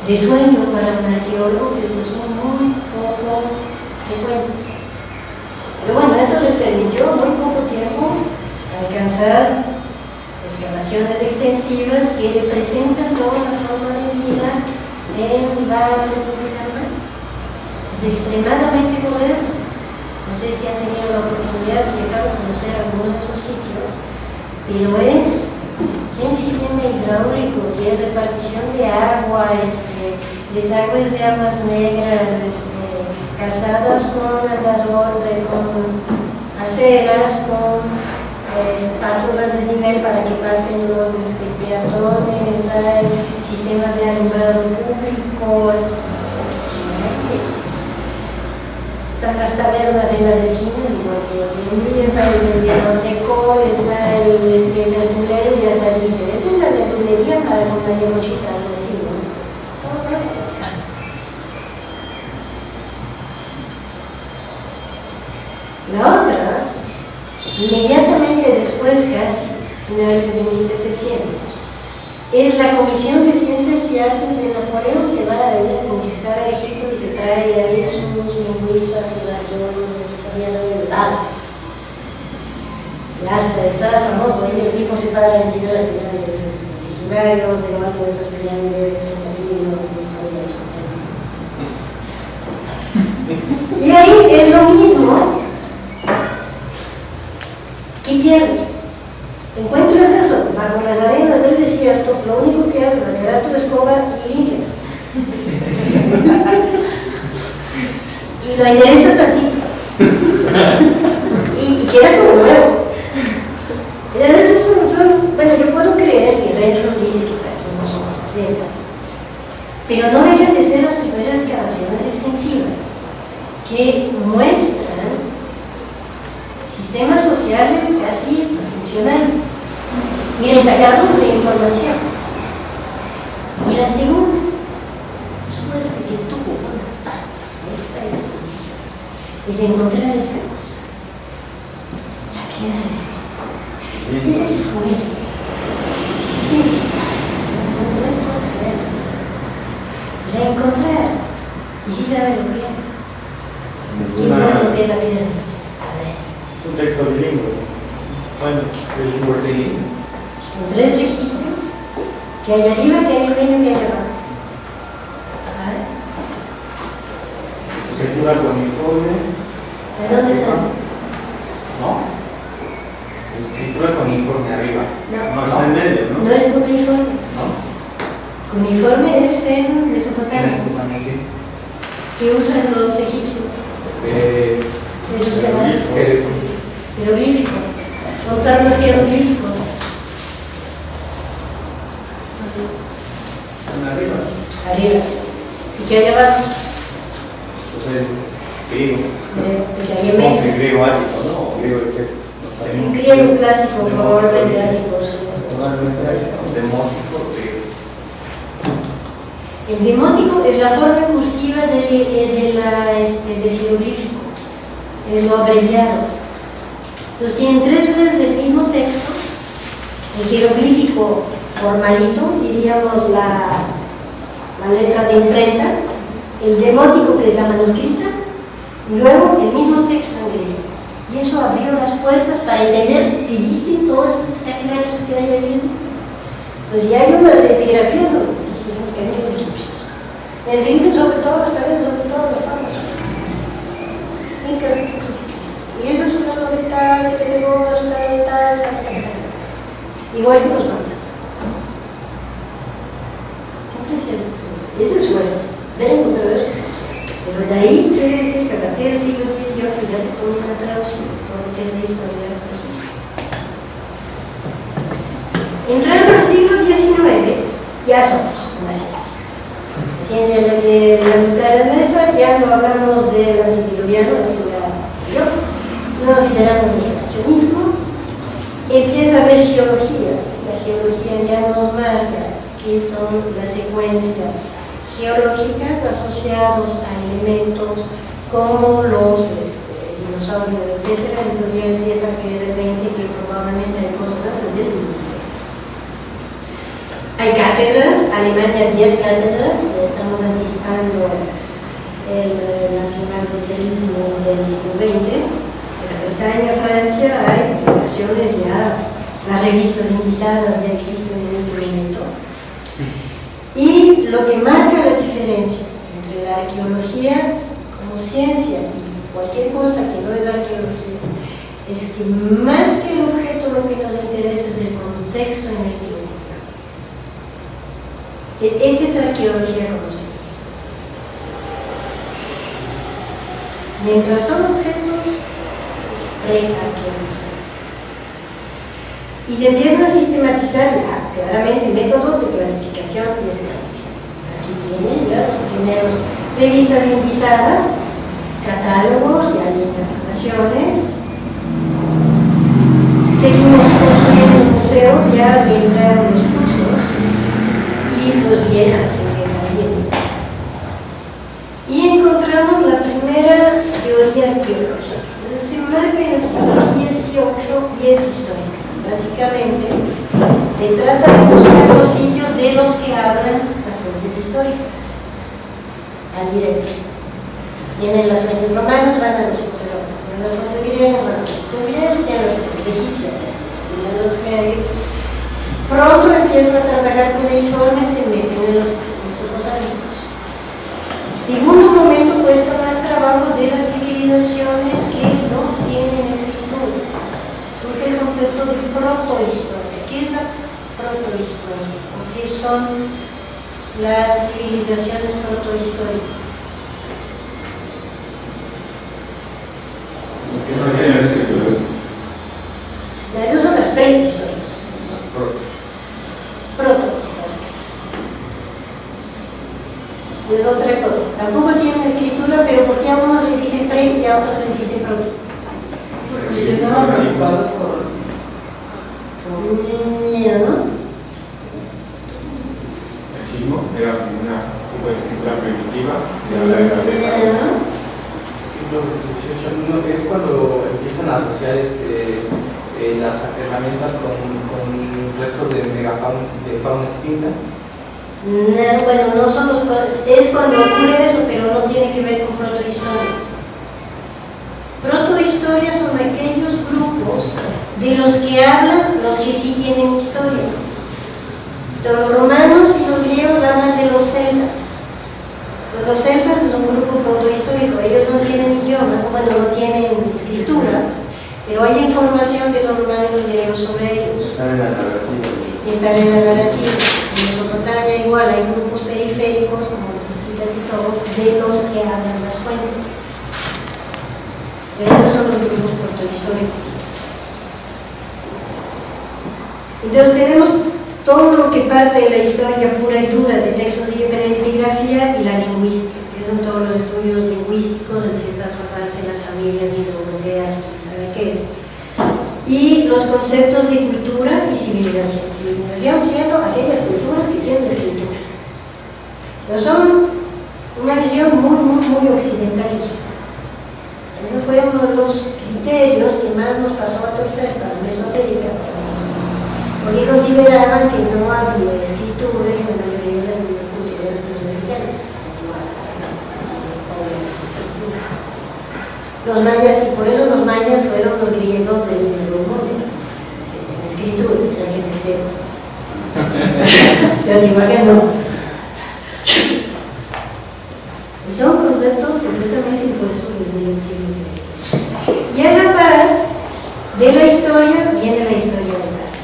de sueño para un arqueólogo, pero son muy poco frecuentes. Pero bueno, eso les permitió muy poco tiempo alcanzar excavaciones extensivas que representan toda la forma de vida en la República Romana. Es extremadamente moderno. No sé si han tenido la oportunidad de llegar a conocer alguno de esos sitios, pero es un sistema hidráulico, tiene repartición de agua, desagües de aguas negras, calzadas con andador, con aceras, con pasos a desnivel para que pasen los peatones, hay sistemas de alumbrado público, es impresionante. Están las tabernas en las esquinas, igual que lo que está el biblioteco, está el verdulero y hasta dice, esa es la verdulería para comer mochita, algo así, ¿no? La otra, inmediatamente después, casi, finales de 1700, es la Comisión de Ciencias y Artes de Napoleón, que va a venir a conquistar a Egipto y se trae ahí sus lingüistas, sus arqueólogos, sus historiadores, árabes. Ya está famoso, ahí el tipo se para encima de las pirámides de Egipto, debajo de esas pirámides, 30 siglos, y ahí es lo mismo. ¿Qué pierde? Encuentras eso bajo las arenas del desierto, lo único que haces es agarrar tu escoba y limpias. Y lo enderezas tantito. Y queda como nuevo. Y a veces bueno, yo puedo creer que Renshaw dice que casi no son cercas, pero no dejan de ser las primeras excavaciones extensivas que muestran sistemas sociales casi funcionando y retacados de información. Y la segunda suerte que tuvo Bonaparte en esta expedición es encontrar esa cosa, la piedra de los palos. Esa es suerte, es vital, no es cosa que la encontrar. ¿Y si sabe lo que es? ¿Quién sabe lo que es la piedra de los palos? Un texto bilingüe. Bueno, bilingüe. Son 3 registros, que hay arriba, que hay en medio, que hay abajo. Escritura con informe. ¿De dónde están? ¿No? Escritura con informe arriba. No, está en medio, ¿no? No es cuneiforme. Cuneiforme es en Mesopotamia, Mesopotamia, sí. que usan los egipcios. Eso se llama jeroglífico. Contando jeroglífico. Arriba. ¿Y qué hay abajo? Griego. De ahí en medio. Griego ático, ¿no? Griego de Un griego clásico, probablemente ático. demótico. El demótico es la forma cursiva del jeroglífico, es lo abreviado. Entonces tienen 3 veces el mismo texto, el jeroglífico formalito, diríamos la letra de imprenta, el demótico que es la manuscrita, y luego el mismo texto en griego. Y eso abrió las puertas para entender qué dicen todas esas caracteres que hay ahí. Pues ya hay unas epigrafías donde dijimos que hay los egipcios. Escriben sobre todo las tareas, sobre todo los papas. Y esa es una novedad que tenemos, una novedad, igual que los mapas. Esa es suerte. Ven otra vez que es suerte. Pero de ahí quiere decir que a partir del siglo XVIII ya se pone una traducción por lo que es la historia egipcia. Entrando al siglo XIX, ya somos una ciencia. La ciencia de la naturaleza, ya no hablamos del antediluviano, la ciudad anterior, no lideramos el negacionismo, empieza a haber geología. La geología ya nos marca que son las secuencias geológicas asociadas a elementos como los dinosaurios, etc. Entonces ya empieza a creer el 20 que probablemente hay cosas del mundo. Hay cátedras, Alemania 10 cátedras, ya estamos anticipando el nacionalsocialismo del siglo XX. En Gran Bretaña, Francia, hay publicaciones ya, las revistas indizadas ya existen en este momento. Y lo que marca la diferencia entre la arqueología como ciencia y cualquier cosa que no es arqueología es que más que el objeto lo que nos interesa es el contexto en el que lo encontramos. Esa es arqueología como ciencia. Mientras son objetos, es pre-arqueología. Y se empiezan a sistematizar ya, claramente, métodos de clasificación y escalación. Aquí tienen ya los primeros revistas indizadas, catálogos, ya hay interpretaciones. Seguimos construyendo museos, ya entraron los cursos, y pues bien, hacen bien. Y encontramos la primera teoría arqueológica. Se marca en el siglo XVIII y es histórica. Básicamente, se trata de buscar los sitios de los que hablan las fuentes históricas, al directo. Tienen las fuentes romanas, van a los sitios romanos. Tienen las fuentes griegas, van a los sitios griegos, tienen las fuentes egipcias. Tienen los que pronto empiezan a trabajar con informes, se meten en los mesopotámicos. Segundo momento, cuesta más trabajo de las civilizaciones que no tienen escritura. Surge el concepto de protohistoria. ¿Qué es la protohistoria? ¿Qué son las civilizaciones protohistóricas? Es que no tienen escritura. Esas son las prehistóricas. Protohistóricas. Es otra cosa. Tampoco tienen escritura, pero ¿por qué a unos le dicen pre y a otros le dicen proto? Porque estaban preocupados por... ¿No? El signo era una tipo de escritura primitiva de la era de Siglo XVIII, no, es cuando empiezan a asociar las herramientas con restos de fauna extinta. No, bueno, no son los... Es cuando ocurre eso, pero no tiene que ver con protohistoria. Protohistoria son aquellos grupos de los que hablan los que sí tienen historia. Entonces, los romanos y los griegos hablan de los celtas. Pues los celtas es un grupo protohistórico, ellos no tienen idioma, bueno, no tienen escritura, pero hay información de los romanos y los griegos sobre ellos. Están en la narrativa. Están en la narrativa. En Mesopotamia hay igual hay grupos periféricos como los esquitas y todo, de los que hablan las fuentes. Esos son los grupos protohistóricos. Entonces tenemos todo lo que parte de la historia pura y dura de textos y epigrafía y la lingüística. Son todos los estudios lingüísticos, empiezan a formarse las familias indoeuropeas, quién sabe qué. Y los conceptos de cultura y civilización. Civilización siendo aquellas culturas que tienen escritura. Pero son una visión muy occidentalista. Ese fue uno de los criterios que más nos pasó a torcer para Mesoamérica, porque consideraban que no había escritura en la mayoría de las culturas mesoamericanas. Los mayas, y por eso los mayas fueron los griegos del mundo, que tienen escritura, que la gente sepa. Pero Teotihuacán no. Y son conceptos completamente impuestos desde el siglo. Y a la par de la historia viene la historia del arte.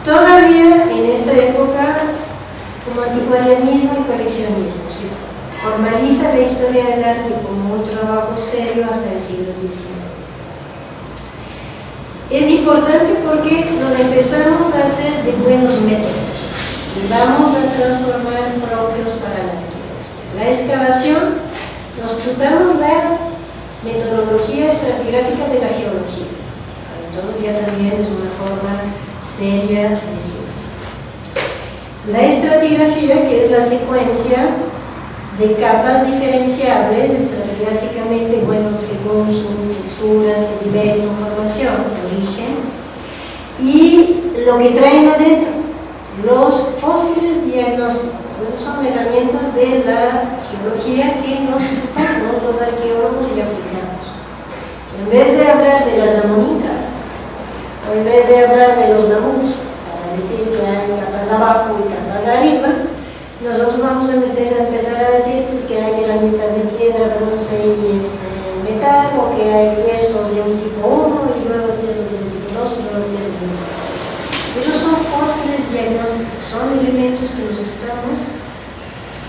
Todavía en esa época, como anticuarianismo y coleccionismo, ¿sí? Formaliza la historia del arte como un trabajo serio hasta el siglo XIX. Es importante porque nos empezamos a hacer de buenos métodos y vamos a transformar propios para la arqueología. La excavación, nos chutamos la metodología estratigráfica de la geología. Entonces ya también es una forma seria de ciencia. La estratigrafía, que es la secuencia de capas diferenciables estratigráficamente, bueno, según su textura, sedimento, formación, origen, y lo que traen adentro, los fósiles diagnósticos. Esas son herramientas de la geología que nos chupamos los arqueólogos y aplicamos. En vez de hablar de las amonitas, o en vez de hablar de los namus, para decir que hay capas abajo y capas arriba, nosotros vamos a empezar a decir pues, que hay herramientas de piedra, bronce y metal, o que hay tiestos de un tipo 1 y luego tiestos de un tipo 2 y luego tiestos de un tipo 3. Esos son fósiles diagnósticos, son elementos que nos quitamos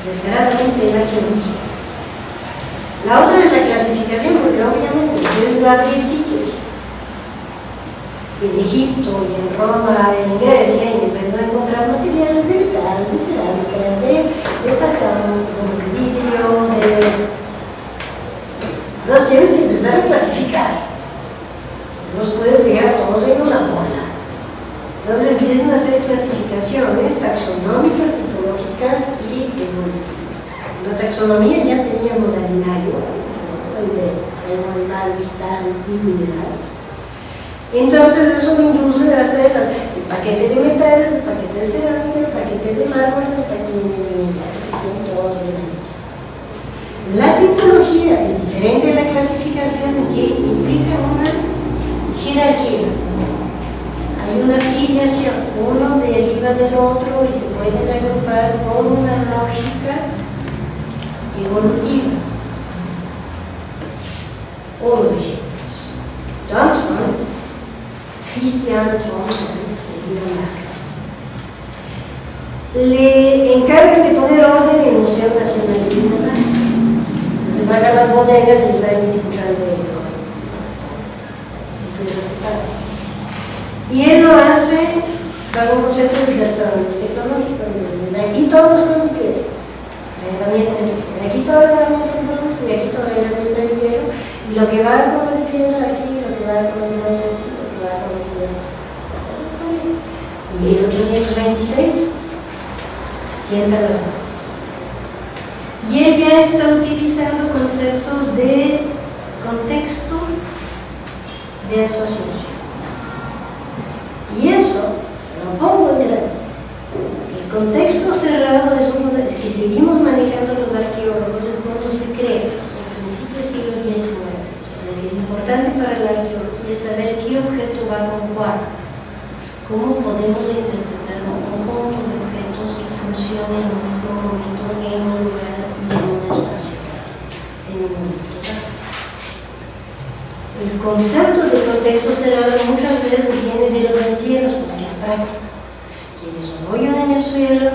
descaradamente de la geología. La otra es la clasificación, porque obviamente puedes abrir sitios en Egipto y en Roma, en Grecia, y empiezas a encontrar materiales de metal, de cerámica, de pacanos, de vidrio, los tienes que empezar a clasificar. No los puedes fijar todos en una bola. Entonces empiezan a hacer clasificaciones taxonómicas, tipológicas y evolutivas. En la taxonomía ya teníamos el binario, el animal, vital y mineral. Entonces eso me induce a hacer el paquete de metales, el paquete de cerámica, el paquete de mármol, el paquete de minerales. La tipología es diferente de la clasificación, en que implica una jerarquía. Hay una filiación, uno deriva del otro y se pueden agrupar con una lógica evolutiva. Unos ejemplos. Samson, Christian Thomson, le encargan de poner orden en el Museo Nacional de Dinamarca. Se van a las bodegas y les dan un cuchara de cosas. Y él lo hace bajo un concepto de desarrollo tecnológico. De aquí todos los cosas que de aquí toda la herramienta tecnológica y aquí toda la herramienta de hielo. Y lo que va con la piedra aquí, lo que va con el bronce aquí. 1826 sienta las bases. Y él ya está utilizando conceptos de contexto, de asociación. Y eso lo pongo en grande. El contexto cerrado es uno de los que seguimos manejando los arqueólogos, es un mundo secreto, al principio del siglo XIX. Lo que es importante para la arqueología es saber qué objeto va con cuál. ¿Cómo podemos interpretar un conjunto de objetos que funcionen en un mismo momento, en un lugar y en un espacio, en un momento? El concepto de contexto cerrado muchas veces viene de los entierros, porque es práctico. Tienes un hoyo en el suelo,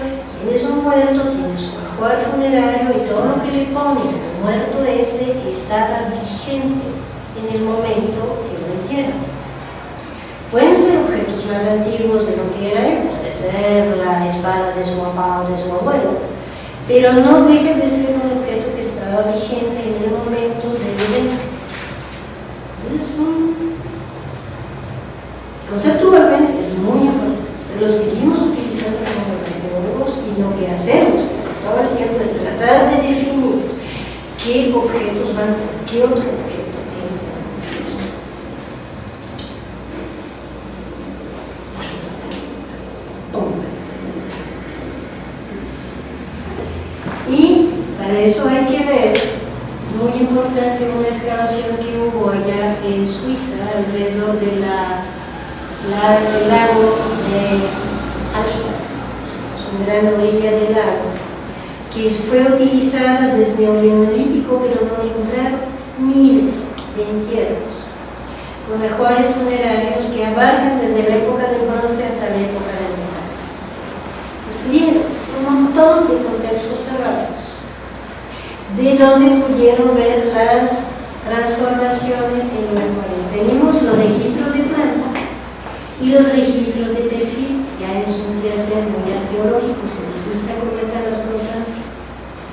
muerto tiene su ajuar funerario y todo lo que le ponen al muerto ese estaba vigente en el momento que lo entierran. Pueden ser objetos más antiguos de lo que era él, puede ser la espada de su papá o de su abuelo, pero no deja de ser un objeto que estaba vigente en el momento del evento. Conceptualmente es muy importante, pero lo seguimos utilizando como arqueólogos y lo que hacemos casi todo el tiempo es tratar de definir qué objetos van con qué otro objeto. Y para eso hay que ver, es muy importante una excavación que hubo allá en Suiza, alrededor del lago de Alstadt, una gran orilla del lago, que fue utilizada desde el Neolítico, pero no encontraron miles de entierros, con ajuares funerarios que abarcan desde la época del bronce hasta la época del metal. Estudiaron un montón de contextos cerrados, de donde pudieron ver las transformaciones en el acuario. Tenemos los registros de planta y los registros de perfil. Ya es un quehacer muy arqueológico, se registra cómo están las cosas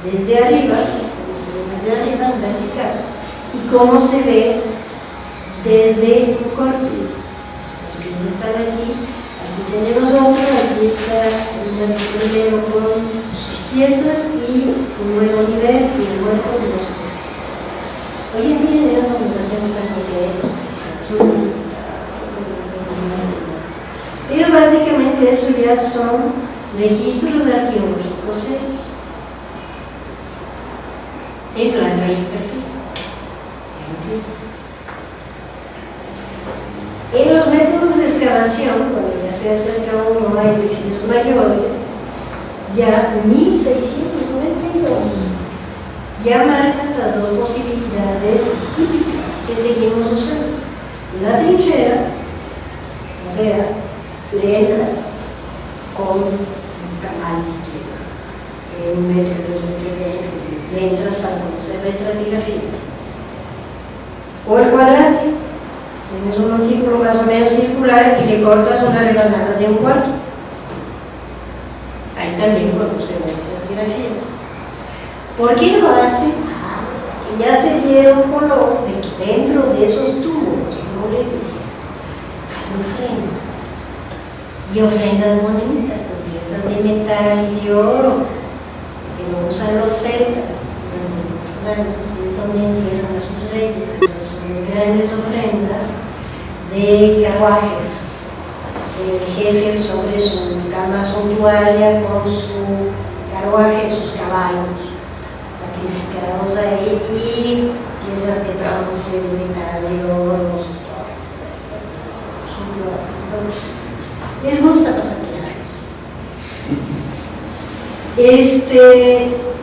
desde arriba, como se ve desde arriba, en vertical, y cómo se ve desde un corte. Los pies están aquí tenemos otro, aquí está el primero con sus piezas y un nuevo nivel y el cuerpo de los cuerpos. Hoy en día ya no nos hacemos tan concretos, pero básicamente eso ya son registros arqueológicos serios en planta y en perfil. En los métodos de excavación, cuando ya se acerca uno a edificios mayores, ya 1692 ya marcan las dos posibilidades típicas que seguimos usando. La trinchera, o sea, le entras con un canal siquiera, 1 metro, 2 metros de ancho, le entras para conocer la estratigrafía. O el cuadrante, tienes un montículo más o menos circular y le cortas una rebanada de 1/4. Ahí también conoce la estratigrafía. ¿Por qué lo hacen? Que ya se dieron color de que dentro de esos tubos, como le dicen, hay ofrendas. Y ofrendas bonitas, con piezas de metal y de oro, que lo usan los celtas durante muchos años, y también entierran a sus reyes. Entonces son grandes ofrendas de carruajes. El jefe sobre su cama suntuaria con su carruaje, sus caballos sacrificados ahí, y piezas de bronce, de metal, de oro, les gusta pasajearlos.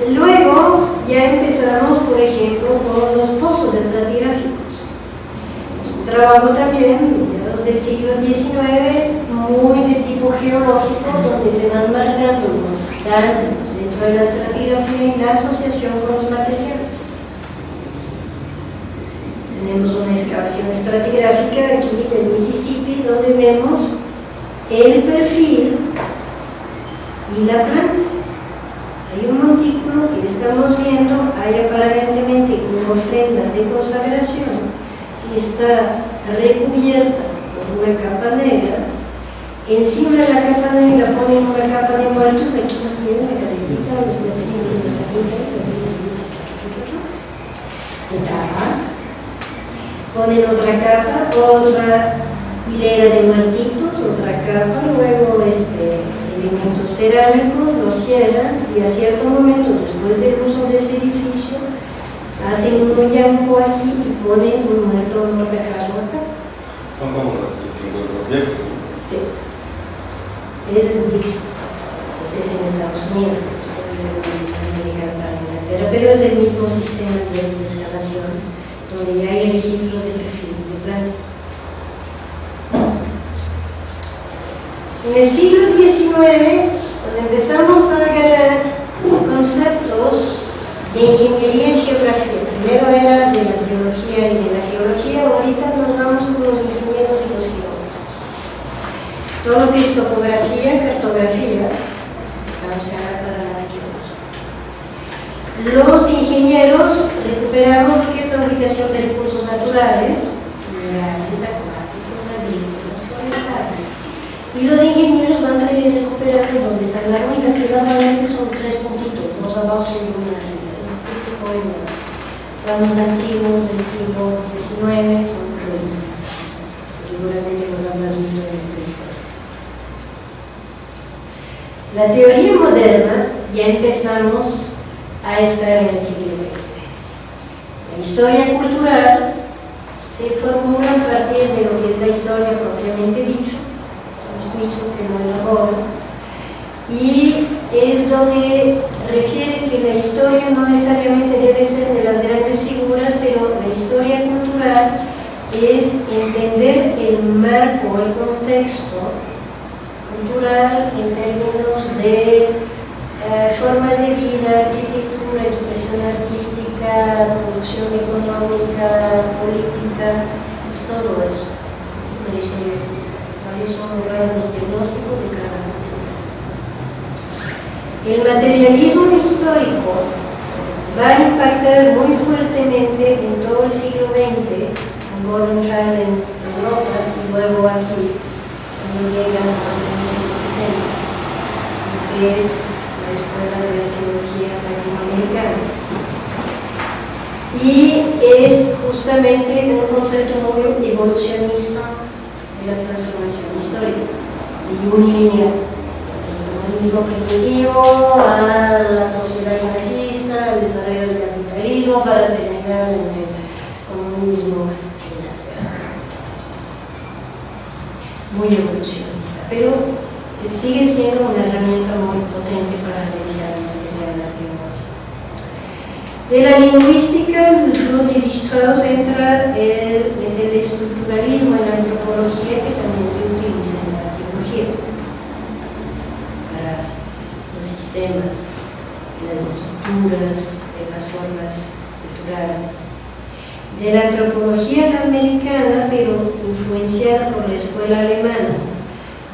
Luego ya empezamos, por ejemplo, con los pozos estratigráficos. Es un trabajo también, mediados del siglo XIX, muy de tipo geológico, donde se van marcando los daños dentro de la estratigrafía y la asociación con los materiales. Tenemos una excavación estratigráfica aquí del Mississippi, donde vemos el perfil y la planta. Hay un montículo que estamos viendo, hay aparentemente una ofrenda de consagración que está recubierta por una capa negra. Encima de la capa negra ponen una capa de muertos, aquí nos tienen la cabecita, los metecitos de la se tapa, ponen otra capa, otra hilera de muertitos, otra capa, luego elementos cerámicos, lo cierran y a cierto momento, después del uso de ese edificio, hacen un llampo aquí y ponen un muerto mortacado acá. Son como los viejos. Sí. Ese es Dixon. Ese es en Estados Unidos. Pero es el mismo sistema de excavación, donde ya hay registros de perfil de planta. En el siglo XIX, cuando empezamos a agarrar de ingeniería y geografía. Primero era de la biología y de la geología, ahorita nos vamos con los ingenieros y los geólogos. Todo lo que es topografía, cartografía, empezamos a hablar para la arqueología. Los ingenieros recuperamos lo que es la ubicación de recursos naturales, minerales, acuáticos, agrícolas, forestales. Y los ingenieros van a recuperar donde están las ruinas, que normalmente son 3 puntitos, dos abajo y una arriba. En los planos antiguos del siglo XIX son ruinas. Seguramente los habrás visto en la historia. La teoría moderna ya empezamos a estar en el siglo XX. La historia cultural se formula a partir de lo que es la historia propiamente dicho, los juicios que no elaboran, y es donde refiere que la historia no necesariamente debe ser de las grandes figuras, pero la historia cultural es entender el marco, el contexto cultural en términos de forma de vida, arquitectura, expresión artística, producción económica, política, es todo eso, la historia cultural. ¿Cuáles son los rasgos diagnósticos de cada cultura? El materialismo histórico va a impactar muy fuertemente en todo el siglo XX, con Gordon Childe en Europa y luego aquí, cuando llega a los años 60, que es la Escuela de Arqueología Latinoamericana. Y es justamente un concepto muy evolucionista de la transformación histórica y unilineal. Lo primitivo a la sociedad nazista, al desarrollo del capitalismo para terminar en el comunismo final. Muy evolucionista, pero sigue siendo una herramienta muy potente para revisar el material arqueológico. De la lingüística, Ludwig Strauss entra en el estructuralismo en la antropología, que también se utiliza en la arqueología. Los sistemas, las estructuras, las formas culturales. De la antropología americana, pero influenciada por la escuela alemana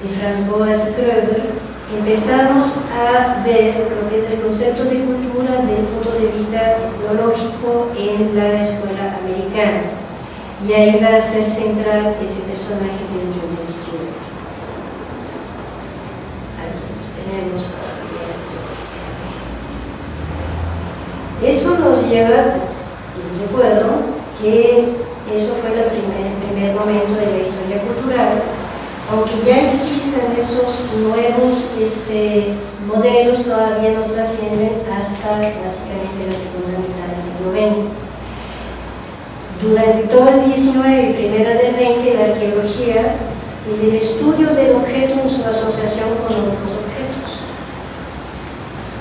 de Franz Boas Gröber, empezamos a ver lo que es el concepto de cultura desde el punto de vista etnológico en la escuela americana. Y ahí va a ser central ese personaje de Julian Stewart. Tenemos eso nos lleva, les recuerdo que eso fue el primer momento de la historia cultural, aunque ya existen esos nuevos modelos, todavía no trascienden hasta básicamente la segunda mitad del siglo XX. Durante todo el XIX y primera del XX, la arqueología es el estudio del objeto en su asociación con otros objetos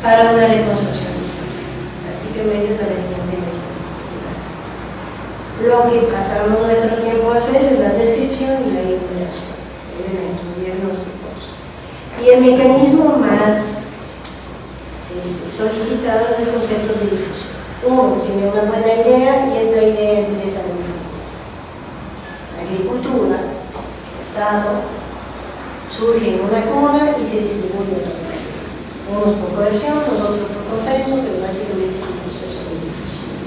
para una reconstrucción histórica, básicamente para entender la historia cultural. Lo que pasamos nuestro tiempo a hacer es la descripción y la enumeración de elementos diagnósticos. Y el mecanismo más solicitado es el concepto de difusión. Uno tiene una buena idea y esa idea empieza a difundirse. La agricultura, el Estado, surge en una cuna y se distribuye en todo el país. Unos por coerción, los otros por consenso, pero básicamente es un proceso de difusión.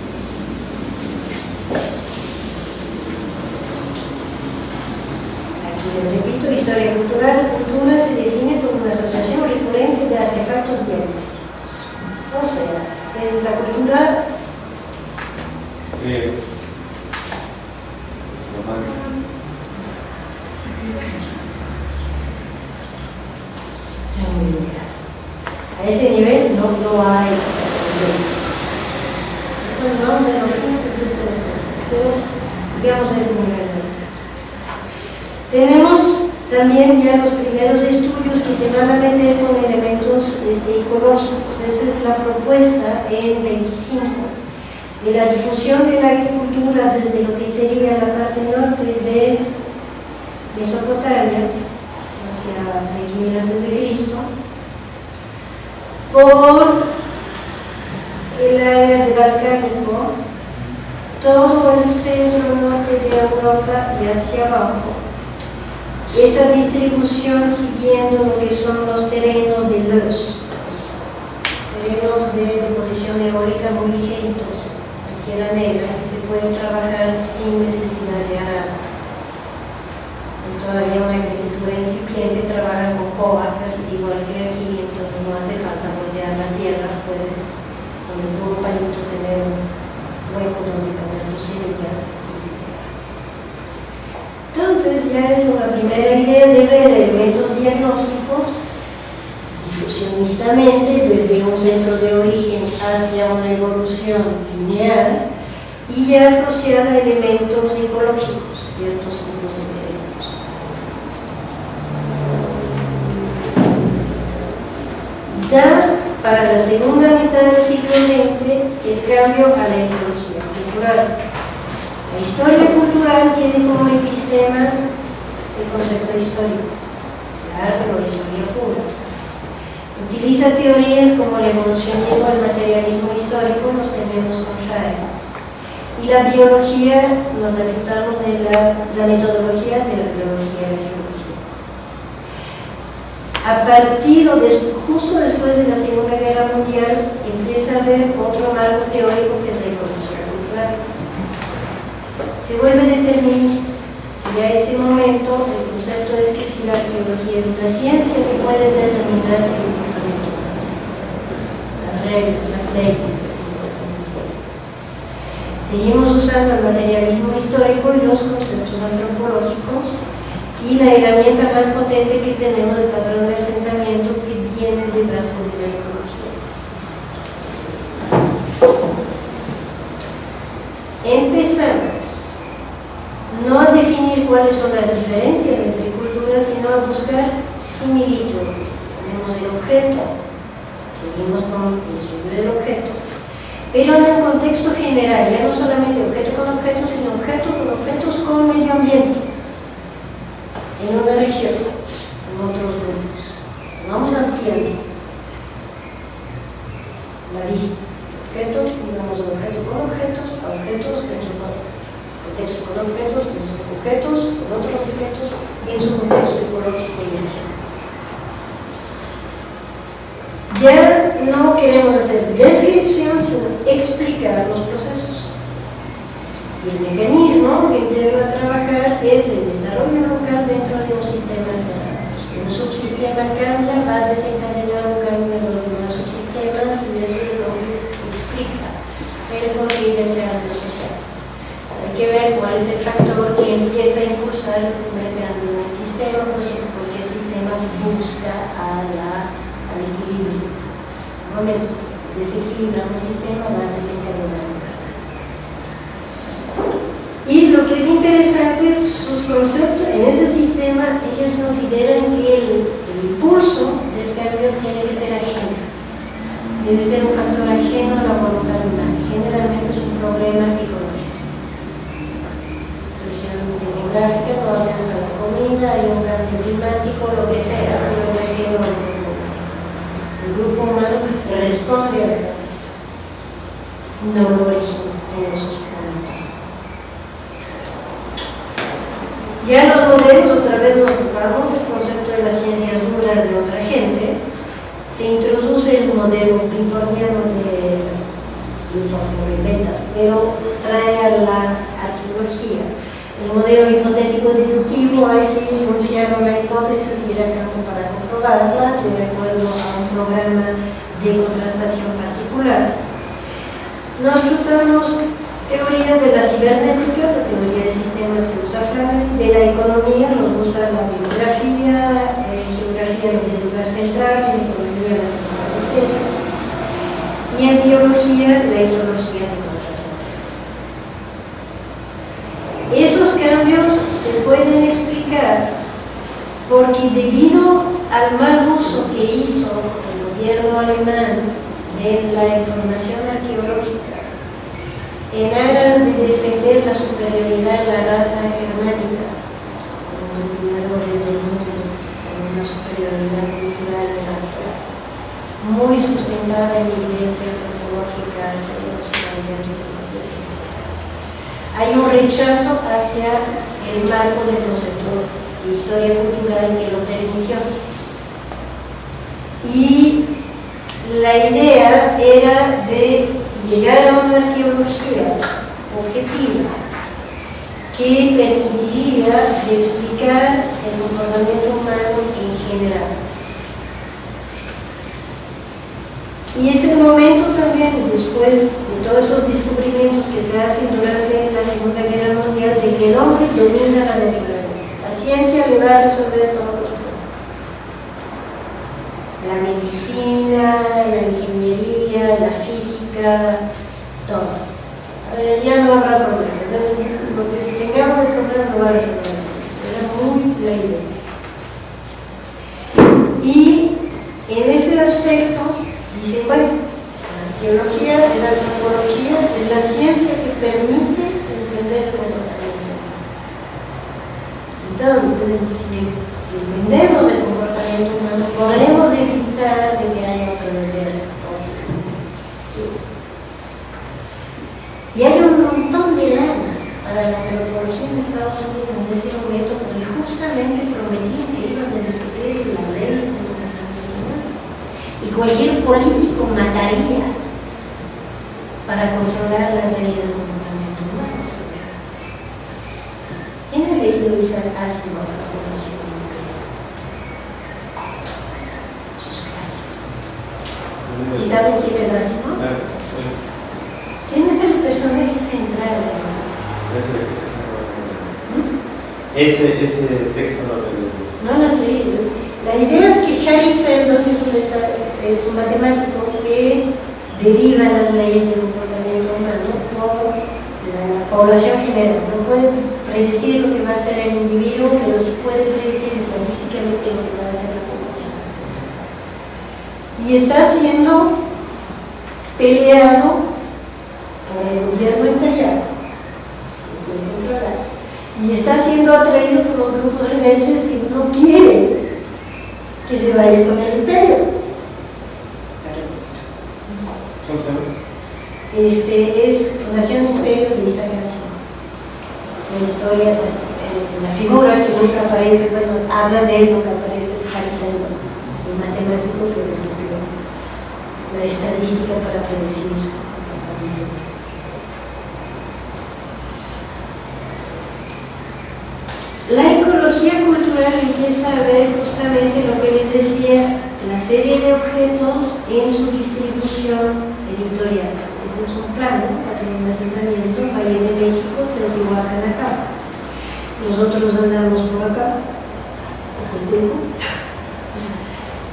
Aquí les repito, historia cultural. Cultura se define por una asociación recurrente de artefactos diagnósticos. O sea, es la cultura a ese nivel no hay. Entonces vamos a los pero digamos a ese nivel. Tenemos también ya los primeros estudios que se van a meter con elementos ecológicos. Esa es la propuesta en 25 de la difusión de la agricultura desde lo que sería la parte norte de Mesopotamia hacia 6000 a.C. por el área de balcánico, todo el centro norte de Europa y hacia abajo. Esa distribución siguiendo lo que son los terrenos de los terrenos de deposición eólica muy ligeritos, tierra negra, que se pueden trabajar sin necesidad de arado. Es todavía una agricultura incipiente, trabaja con comarcas igual que aquí, entonces no hace falta moldear la tierra, puedes con el puro palito tener un hueco donde poner tus semillas, etc. Entonces ya es una primera idea de ver elementos diagnósticos difusionistamente desde un centro de origen hacia una evolución lineal y ya asociar a elementos ecológicos, ciertos tipos de terrenos. Da para la segunda mitad del siglo XX el cambio a la ecología cultural. La historia cultural tiene como epistema el concepto histórico, la arte o historia pura. Utiliza teorías como el evolucionismo, el materialismo histórico, los tenemos con Schreiber. Y la biología, nos la chutamos de la metodología de la biología y la geología. A partir, justo después de la Segunda Guerra Mundial, empieza a haber otro marco teórico que es la ecología cultural. Se vuelve determinista. Y a ese momento el concepto es que si la arqueología es una ciencia que puede determinar el comportamiento, las reglas, las leyes. Seguimos usando el materialismo histórico y los conceptos antropológicos y la herramienta más potente que tenemos del patrón de asentamiento que viene de base de la ecología. Empezamos no a definir cuáles son las diferencias entre culturas, sino a buscar similitudes. Tenemos el objeto, seguimos con el principio del objeto, pero en el contexto general, ya no solamente objeto con objeto, sino objeto con objetos con medio ambiente, en una región, en otros grupos. Vamos ampliando la vista. Objetos, digamos, objeto con objetos, a objetos, contexto con objetos, objetos, con otros objetos, en su contexto ecológico y regional. Ya no queremos hacer descripción, sino explicar los procesos. Y el mecanismo que empiezan a trabajar es el desarrollo local dentro de un sistema cerrado. Si un subsistema cambia, va a desencadenar un cambio en los demás subsistemas y eso es lo que explica el porqué del cambio social. Hay que ver cuál es el factor que empieza a impulsar el primer cambio en el sistema, porque el sistema busca al equilibrio. En un momento que se desequilibra un sistema, va a desencadenar un cambio. Y lo que es interesante es sus conceptos. En ese sistema, ellos consideran que el impulso del cambio tiene que ser ajeno. Debe ser un factor ajeno a la voluntad humana. Generalmente es un problema ecológico. Demográfica, no alcanza la comida, hay un cambio climático, lo que sea, pero es ajeno al grupo humano. El grupo humano responde al cambio, no lo origina en esos momentos. Ya los modelos, otra vez nos ocupamos del concepto de las ciencias duras de otra gente, se introduce el modelo pinfordiano de pero trae a la arqueología. El modelo hipotético deductivo hay que enunciar una hipótesis y ir a campo para comprobarla de acuerdo a un programa de contrastación particular. Nos chutamos teoría de la cibernética, la teoría de sistemas que usa Frank, de la economía, nos gusta la bibliografía, en geografía el lugar central, en economía la segunda periferia, y en biología la etología de esos cambios se pueden explicar porque debido al mal uso que hizo el gobierno alemán de la información arqueológica en aras de defender la superioridad de la raza germánica como dominadores del mundo, con una superioridad cultural y racial muy sustentada en evidencia antropológica, arqueológica y rechazo hacia el marco del concepto de historia cultural que lo permitió. Y la idea era de llegar a una arqueología objetiva que permitiría de explicar el comportamiento humano en general. Y es el momento también, después de todos esos descubrimientos que se hacen durante la Segunda Guerra Mundial, de que el hombre domina la naturaleza. La ciencia le va a resolver todos los problemas. La medicina, la ingeniería, la física, todo. Ya no habrá problema. Lo que tengamos de problema lo va a resolver así. Era muy la idea. Y en ese aspecto, dice, bueno, la arqueología es la antropología, es la ciencia que permite entender el comportamiento. Entonces, si entendemos el comportamiento humano, podremos evitar de que haya otra desguerra posible. ¿Sí? Y hay un montón de lana para la antropología en Estados Unidos en ese momento, porque justamente prometían que iban a descubrir la ley del comportamiento humano. Y cualquier político mataría para controlar la ley del comportamiento humano. ¿Quién ha leído Isaac Asimov, La Fundación Nuclear? Sus clásicos. ¿Sí saben quién es Asimov? ¿Quién es el personaje central? Ese texto no lo leí. No lo has leído. La idea es que Harry Seldon es un matemático que deriva las leyes del comportamiento humano por la población general. No puede predecir lo que va a hacer el individuo, pero sí puede predecir estadísticamente lo que va a hacer la población. Y está siendo peleado por el gobierno imperial, y está siendo atraído por los grupos rebeldes que no quieren que se vaya con el imperio. Es Fundación Imperio de Isaac Asimov. La historia, la figura que nunca aparece, bueno, habla de él, nunca aparece, es Harry Seldon, un matemático que descubrió la estadística para predecir el comportamiento. La ecología cultural empieza a ver justamente lo que les decía, la serie de objetos en su distribución editorial. Ese es un plano para un asentamiento, Valle de México, Teotihuacán acá. Nosotros andamos por acá,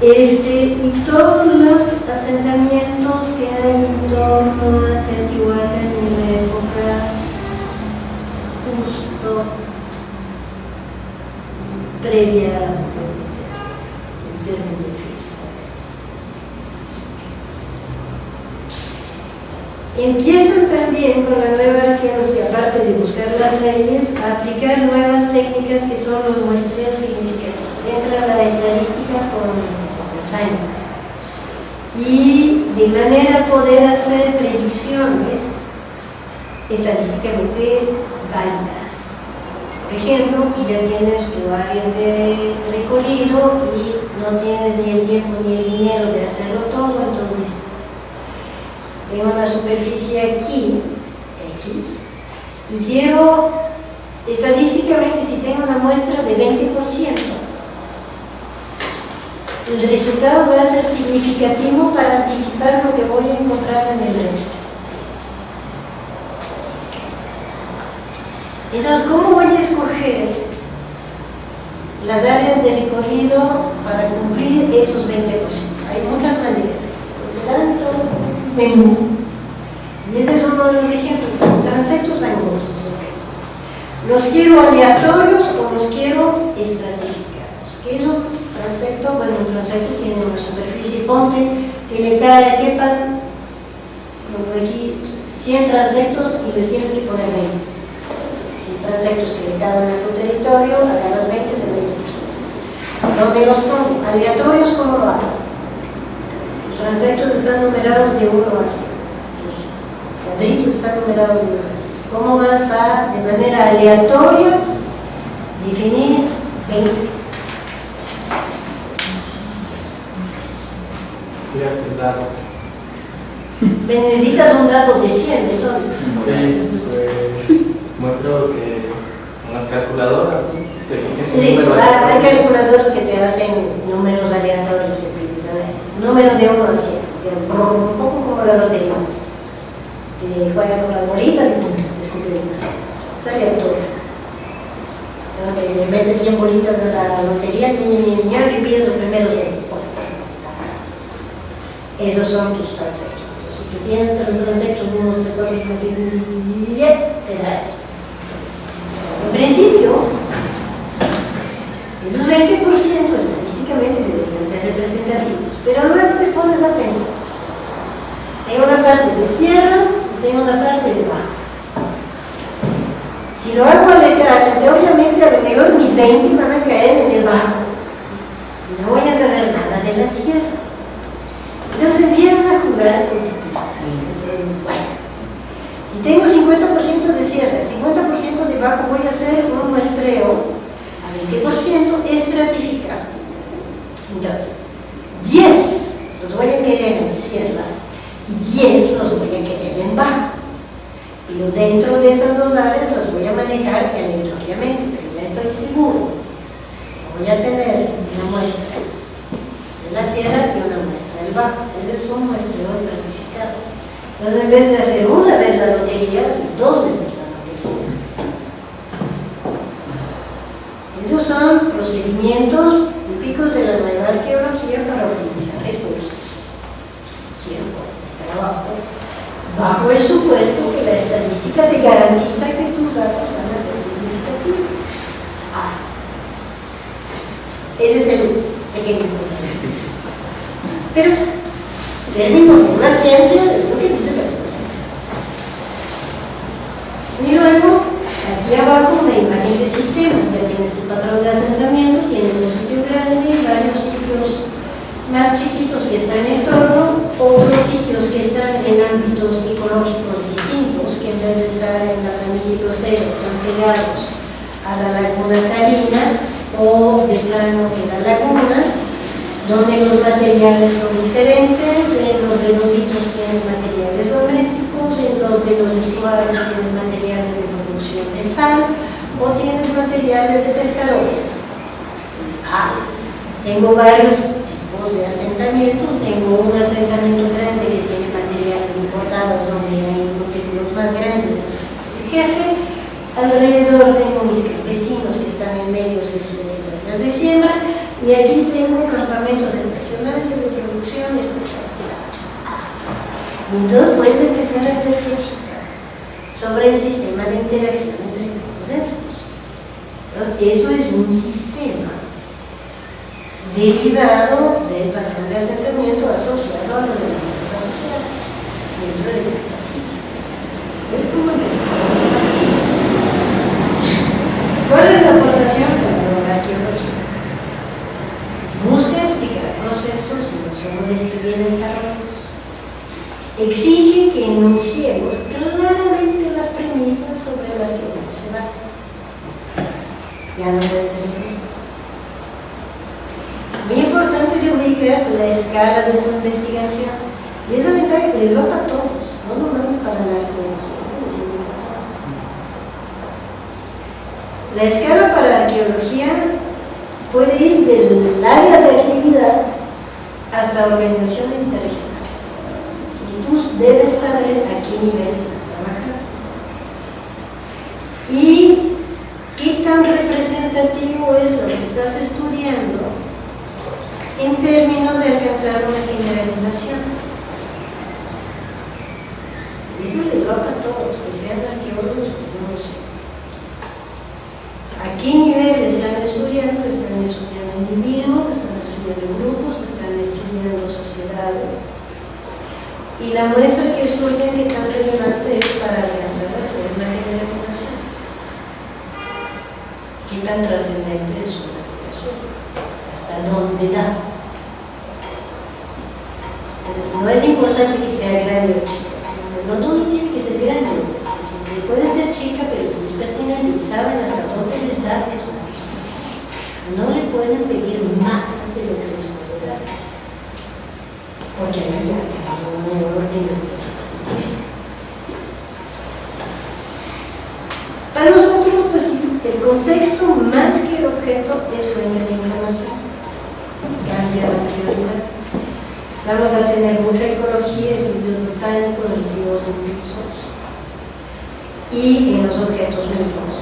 y todos los asentamientos que hay en torno a Teotihuacán en la época justo previa al término de Empiezan también con la nueva arqueología, aparte de buscar las leyes, a aplicar nuevas técnicas que son los muestreos significativos. Entra la estadística con Simon. Y de manera a poder hacer predicciones estadísticamente válidas. Por ejemplo, ya tienes tu área de recorrido y no tienes ni el tiempo ni el dinero de hacerlo todo, entonces tengo una superficie aquí, X, y quiero, estadísticamente, si tengo una muestra de 20%, el resultado va a ser significativo para anticipar lo que voy a encontrar en el resto. Entonces, ¿cómo voy a escoger las áreas de recorrido para cumplir esos 20%? Hay muchas maneras. Por tanto, menú. Y ese es uno de los ejemplos. Transectos angostos. Okay. ¿Los quiero aleatorios o los quiero estratificados? ¿Qué es un transecto? Bueno, un transecto tiene una superficie, ponte que le quepan, aquí 100 transectos y les tienes que poner 20. 100 transectos que le caben a tu territorio, acá los 20 es el 20%. ¿Dónde los pongo? Aleatorios, ¿cómo lo hago? Los transectos están numerados de 1 a 100. Los cuadritos están numerados de 1 a 100. ¿cómo vas a, de manera aleatoria, definir 20? Tiras el dado. Necesitas un dado de 100, entonces. Sí, pues muestro que con las calculadoras te fijes un Sí, número hay calculadoras que te hacen números aleatorios, número de 1 a 100, un poco como la lotería. Te juega con las bolitas y pum, te escupe una. Es aleatorio. Entonces, le metes 100 bolitas a la lotería, y pides los primeros 20. Esos son tus transactos. Si tú tienes transactos 1, 3, 4, 5, 6, 7, te da eso. En principio, esos 20% estadísticamente deberían ser representativos, pero luego te pones a pensar. Tengo una parte de sierra y tengo una parte de bajo. Si lo hago aleatoriamente, a lo mejor mis 20 van a caer en el bajo. Y no voy a saber nada de la sierra. Entonces empiezas a jugar con tu tipo. Entonces, bueno, si tengo 50% de sierra, 50% de bajo, voy a hacer un muestreo a 20% estratificado. Entonces, 10 los voy a querer en sierra y 10 los voy a querer en bajo. Pero dentro de esas dos áreas las voy a manejar aleatoriamente, pero ya estoy seguro. Voy a tener una muestra de la sierra y una muestra del bajo. Ese es un muestreo estratificado. Entonces, en vez de hacer una vez la lotería, hacer 2 veces la lotería. Esos son procedimientos típicos de la nueva arqueología para optimizar recursos. Quiero poner trabajo bajo el supuesto que la estadística te garantiza que tus datos van a ser significativos. Ese es el pequeño problema. Pero, termino con una ciencia, es lo que dice la ciencia. Y luego, aquí abajo, una imagen de sistemas. Ya tienes tu patrón de asentamiento, tienes un sitio grande, varios sitios más chiquitos que están en torno, otros sitios que están en ámbitos ecológicos distintos, que en vez de estar en la planicie costera están pegados a la laguna salina o de plano en la laguna, donde los materiales son diferentes. En los de los sitios tienes materiales domésticos, en los de los estuarios tienes materiales de producción de sal o tienes materiales de pescadores. Tengo varios tipos de asentamiento. Tengo un asentamiento grande que tiene materiales importados donde hay montículos más grandes, es el jefe. Alrededor tengo mis campesinos que están en medio de siembra, y aquí tengo campamentos estacionarios de producción especializados. Entonces puedes empezar a hacer flechitas sobre el sistema de interacción entre todos estos. Entonces, eso es un sistema derivado del patrón de asentamiento asociado a los elementos asociados dentro del castillo. ¿Cómo empezamos? ¿Cuál es la aportación de la nueva arqueología? Busca explicar procesos y no solo describir desarrollos. Exige que enunciemos claramente las premisas sobre las que uno se basa. Ya no puede ser implícito. Muy importante de ubicar la escala de su investigación. Y esa ventaja que les va para todos, no nomás para la arqueología. La escala para arqueología puede ir del área de actividad hasta organización interregional. Tú debes saber a qué nivel estás trabajando y qué tan representativo es lo que estás estudiando en términos de alcanzar una generalización. Eso les va para todos, que sean arqueólogos o no lo sé. ¿A qué nivel están estudiando? Están estudiando individuos, están estudiando grupos, están estudiando sociedades. Y la muestra que estudian, ¿qué tan relevante es para alcanzar a hacer una generalización? ¿Qué tan trascendente es su investigación? ¿Hasta dónde da? Entonces, no es importante que sea grande o chico. No todo tiene que ser grande, puede ser pueden pedir más de lo que les puedo dar, porque ahí ya hay un error de investigación. Para nosotros, pues, el contexto más que el objeto es fuente de información. Cambia la prioridad. Vamos a tener mucha ecología, estudios botánicos, residuos en pisos y en los objetos mismos.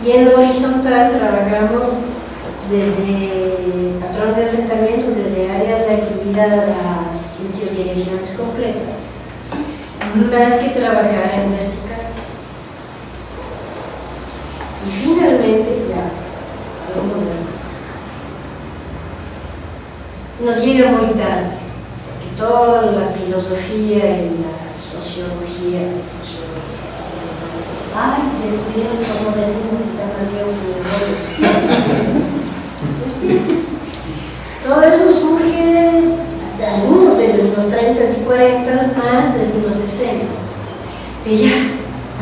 Y en lo horizontal trabajamos desde patrón de asentamiento, desde áreas de actividad a sitios y regiones completas, más que trabajar en vertical. Y finalmente, ya, algo moderno. Nos llega muy tarde, porque toda la filosofía y la sociología, ay, descubrieron que los modernismos están cambiando sí. Todo eso surge de algunos de los 30 y 40 más desde los 60. Que ya,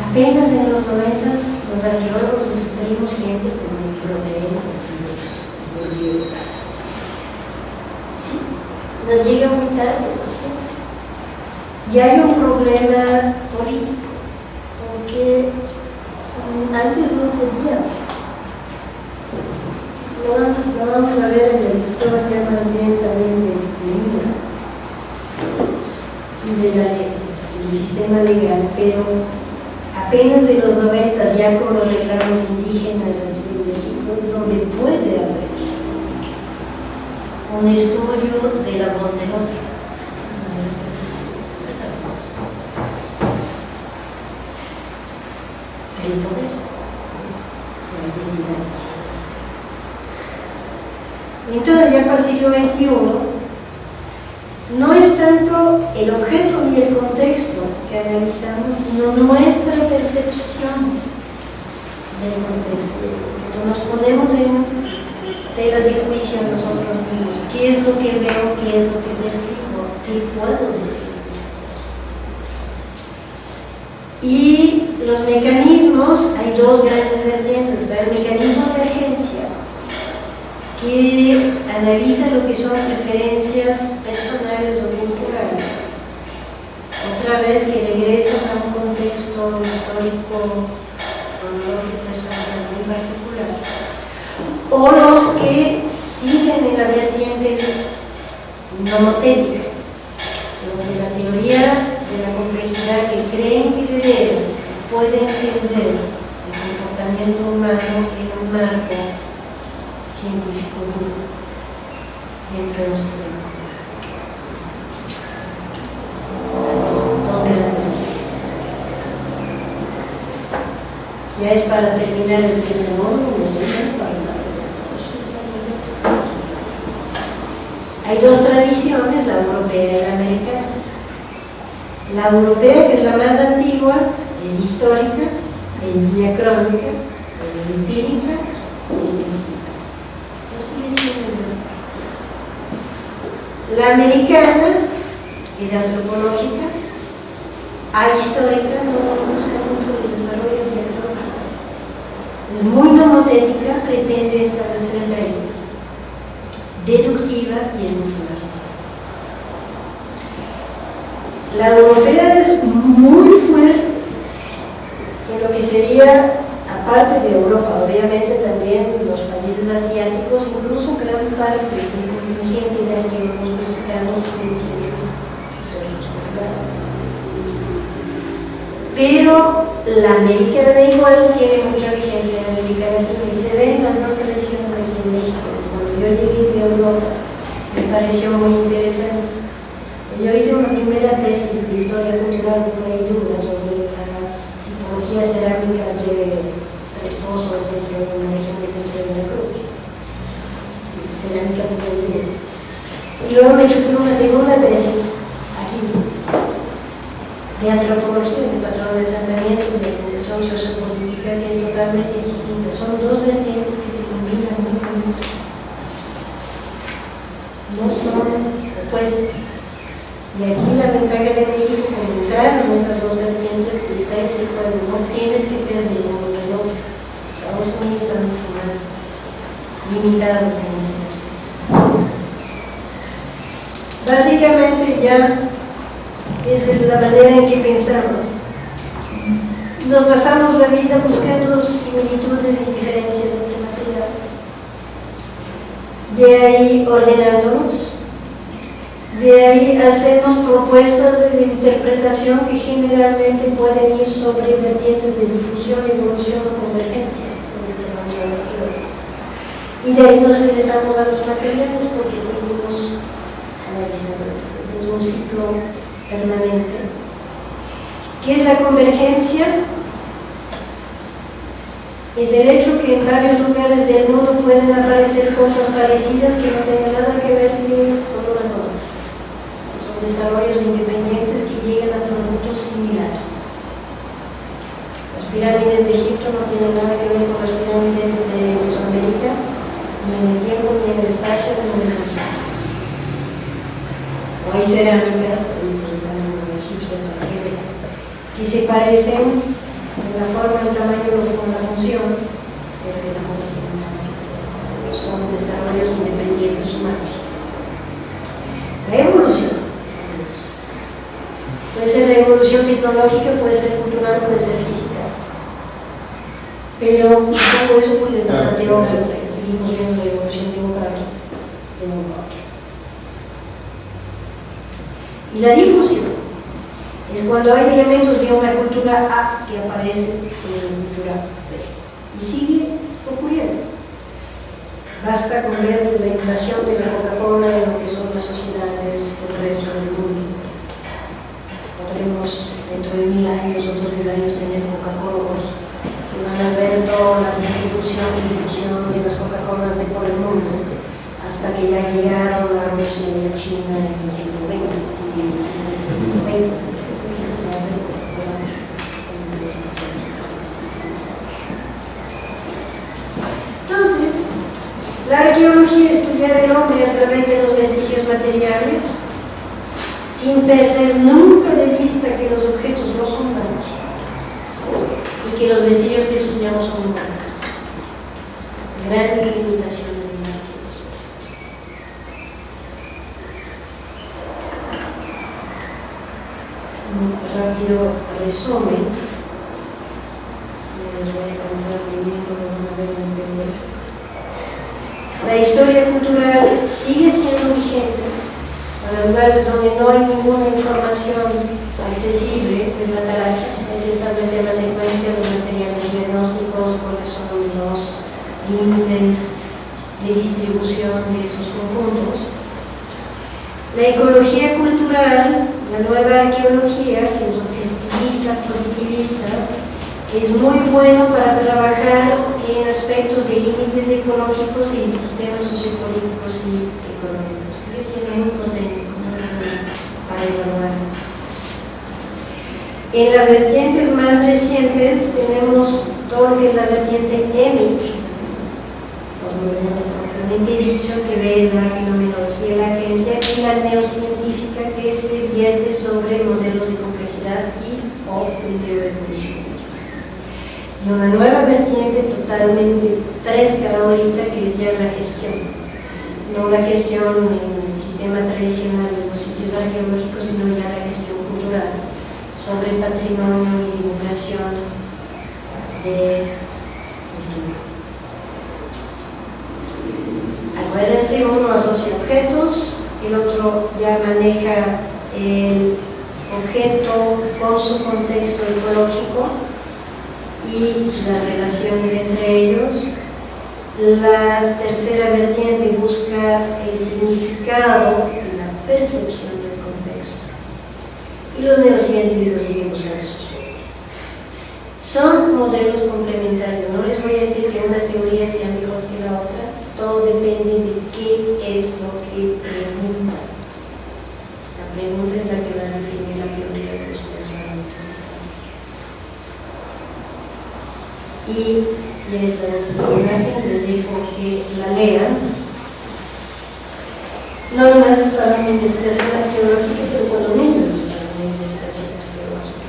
apenas en los 90 los arqueólogos descubrimos gente como el proteína, sí, nos llega muy tarde, ¿sí? Y hay un problema político, porque antes no podía. Lo vamos a ver en la historia más bien también de vida y del sistema legal, pero apenas de los 90 ya con los reclamos indígenas aquí en México es donde puede haber un estudio de la voz del otro. El poder, la inteligencia. Entonces ya para el siglo XXI no es tanto el objeto ni el contexto que analizamos, sino nuestra percepción del contexto. Cuando nos ponemos en tela de juicio a nosotros mismos, ¿qué es lo que veo? ¿Qué es lo que percibo? ¿Qué puedo decir? Y los mecanismos, hay dos grandes vertientes. El mecanismo de agencia, que analiza lo que son preferencias personales o culturales, otra vez que regresan a un contexto histórico, cronológico, espacial muy particular, o los que siguen en la vertiente nomotética, los de la teoría de la complejidad, que creen que de veras se puede entender el comportamiento humano en un marco científico dentro de un sistema. Dos grandes opciones. Ya es para terminar el primer módulo, hay dos tradiciones, la europea y la americana. La europea, que es la más antigua, es histórica, es diacrónica, es empírica y empírica. La americana es antropológica, ahistórica, no busca mucho el desarrollo diacrónico. Es muy nomotética, pretende establecer leyes, deductiva y es mucho más. La europea es muy fuerte en lo que sería, aparte de Europa, obviamente también los países asiáticos, incluso gran parte del contingente de arqueólogos mexicanos siguen siendo históricos culturales. Pero la americana igual tiene mucha vigencia en América Latina y se ven las dos tradiciones aquí en México. Cuando yo llegué de Europa me pareció muy interesante. Yo hice una primera tesis de historia cultural de Coyhaique sobre la tipología cerámica de Tres Pozos dentro de una región del centro de Veracruz, cerámica de Coyhaique. Y luego me chuté una segunda tesis aquí de antropología, de patrón de asentamiento, de orientación sociopolítica, que es totalmente distinta. Son dos vertientes que se combinan muy bonito. No son opuestas. Y aquí la ventaja de México, como entrar en estas dos vertientes, está ese juego. No tienes que ser de uno o del otro. Estados Unidos está mucho más limitados en ese aspecto. Básicamente ya es la manera en que pensamos. Nos pasamos la vida buscando similitudes y diferencias entre materiales. De ahí ordenándonos, de ahí hacemos propuestas de interpretación que generalmente pueden ir sobre vertientes de difusión, evolución o convergencia, y de ahí nos regresamos a los materiales porque seguimos analizando. Es un ciclo permanente. ¿Qué es la convergencia? Es el hecho que en varios lugares del mundo pueden aparecer cosas parecidas que no tengan nada que ver con una con otra. Son desarrollos independientes que llegan a productos similares. Las pirámides de Egipto no tienen nada que ver con las pirámides de Mesoamérica, ni en el tiempo, ni en el espacio, ni en el océano. O hay cerámicas, que se parecen en la forma, el tamaño o con la función, pero que no tienen nada que ver. Son desarrollos independientes humanos. La evolución puede ser la evolución tecnológica, puede ser cultural, puede ser física, pero todo eso puede ser bastante obvio, porque seguimos viendo la evolución de un para otro. Y la difusión es cuando hay elementos de una cultura A que aparecen en la cultura B. Y sigue ocurriendo. Basta con ver la invasión de la Coca-Cola en lo que son las sociedades del resto del mundo. Podremos dentro de 1000 años o 2000 años tener Coca-Colas que van a ver toda la distribución y difusión de las Coca-Colas de por el mundo, hasta que ya llegaron a Rusia y a China en el siglo XX y en el siglo XX. Entonces, la arqueología estudiar el hombre a través de los vestigios materiales, sin perder nunca de vista que los objetos no son humanos y que los vestigios que estudiamos son humanos. Grandes limitaciones de la arqueología. Un rápido resumen. La historia cultural sigue siendo vigente para lugares donde no hay ninguna información accesible, es la tarea. Hay que establecer la secuencia de los materiales diagnósticos, cuáles son los límites de distribución de esos conjuntos. La ecología cultural, la nueva arqueología, que es objetivista, positivista, es muy bueno para trabajar en aspectos de límites ecológicos y en sistemas sociopolíticos y económicos. Sigue siendo muy potente para evaluar. En las vertientes más recientes tenemos todo lo que es la vertiente EMIC, propiamente dicho, que ve la fenomenología de la agencia, y la neocientífica, que se vierte sobre modelos de complejidad y o de teorevolución. Y una nueva vertiente totalmente fresca ahorita, que es ya la gestión. No la gestión en el sistema tradicional de los sitios arqueológicos, sino ya la gestión cultural, sobre el patrimonio y divulgación de cultura. Acuérdense, uno asocia objetos, el otro ya maneja el objeto con su contexto ecológico y las relaciones entre ellos. La tercera vertiente busca el significado y la percepción del contexto. Y los neocientíficos siguen buscando esos modelos. Son modelos complementarios. No les voy a decir que una teoría sea mejor que la otra. Todo depende de qué es lo que pregunta. La pregunta es la que va a definir la teoría que ustedes van a utilizar. Y les da la imagen, les dejo que la lean. No nomás es para una investigación arqueológica, pero cuando menos es para una investigación arqueológica.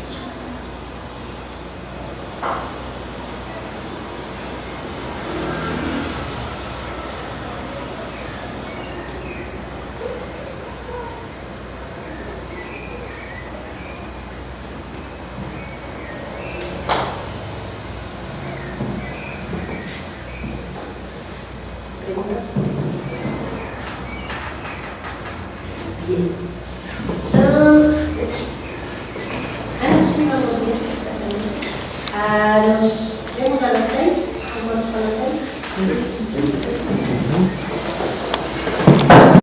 preguntas? Bien. Son... sí, vamos bien, exactamente. Vemos a las 6, ¿cómo vamos a las 6?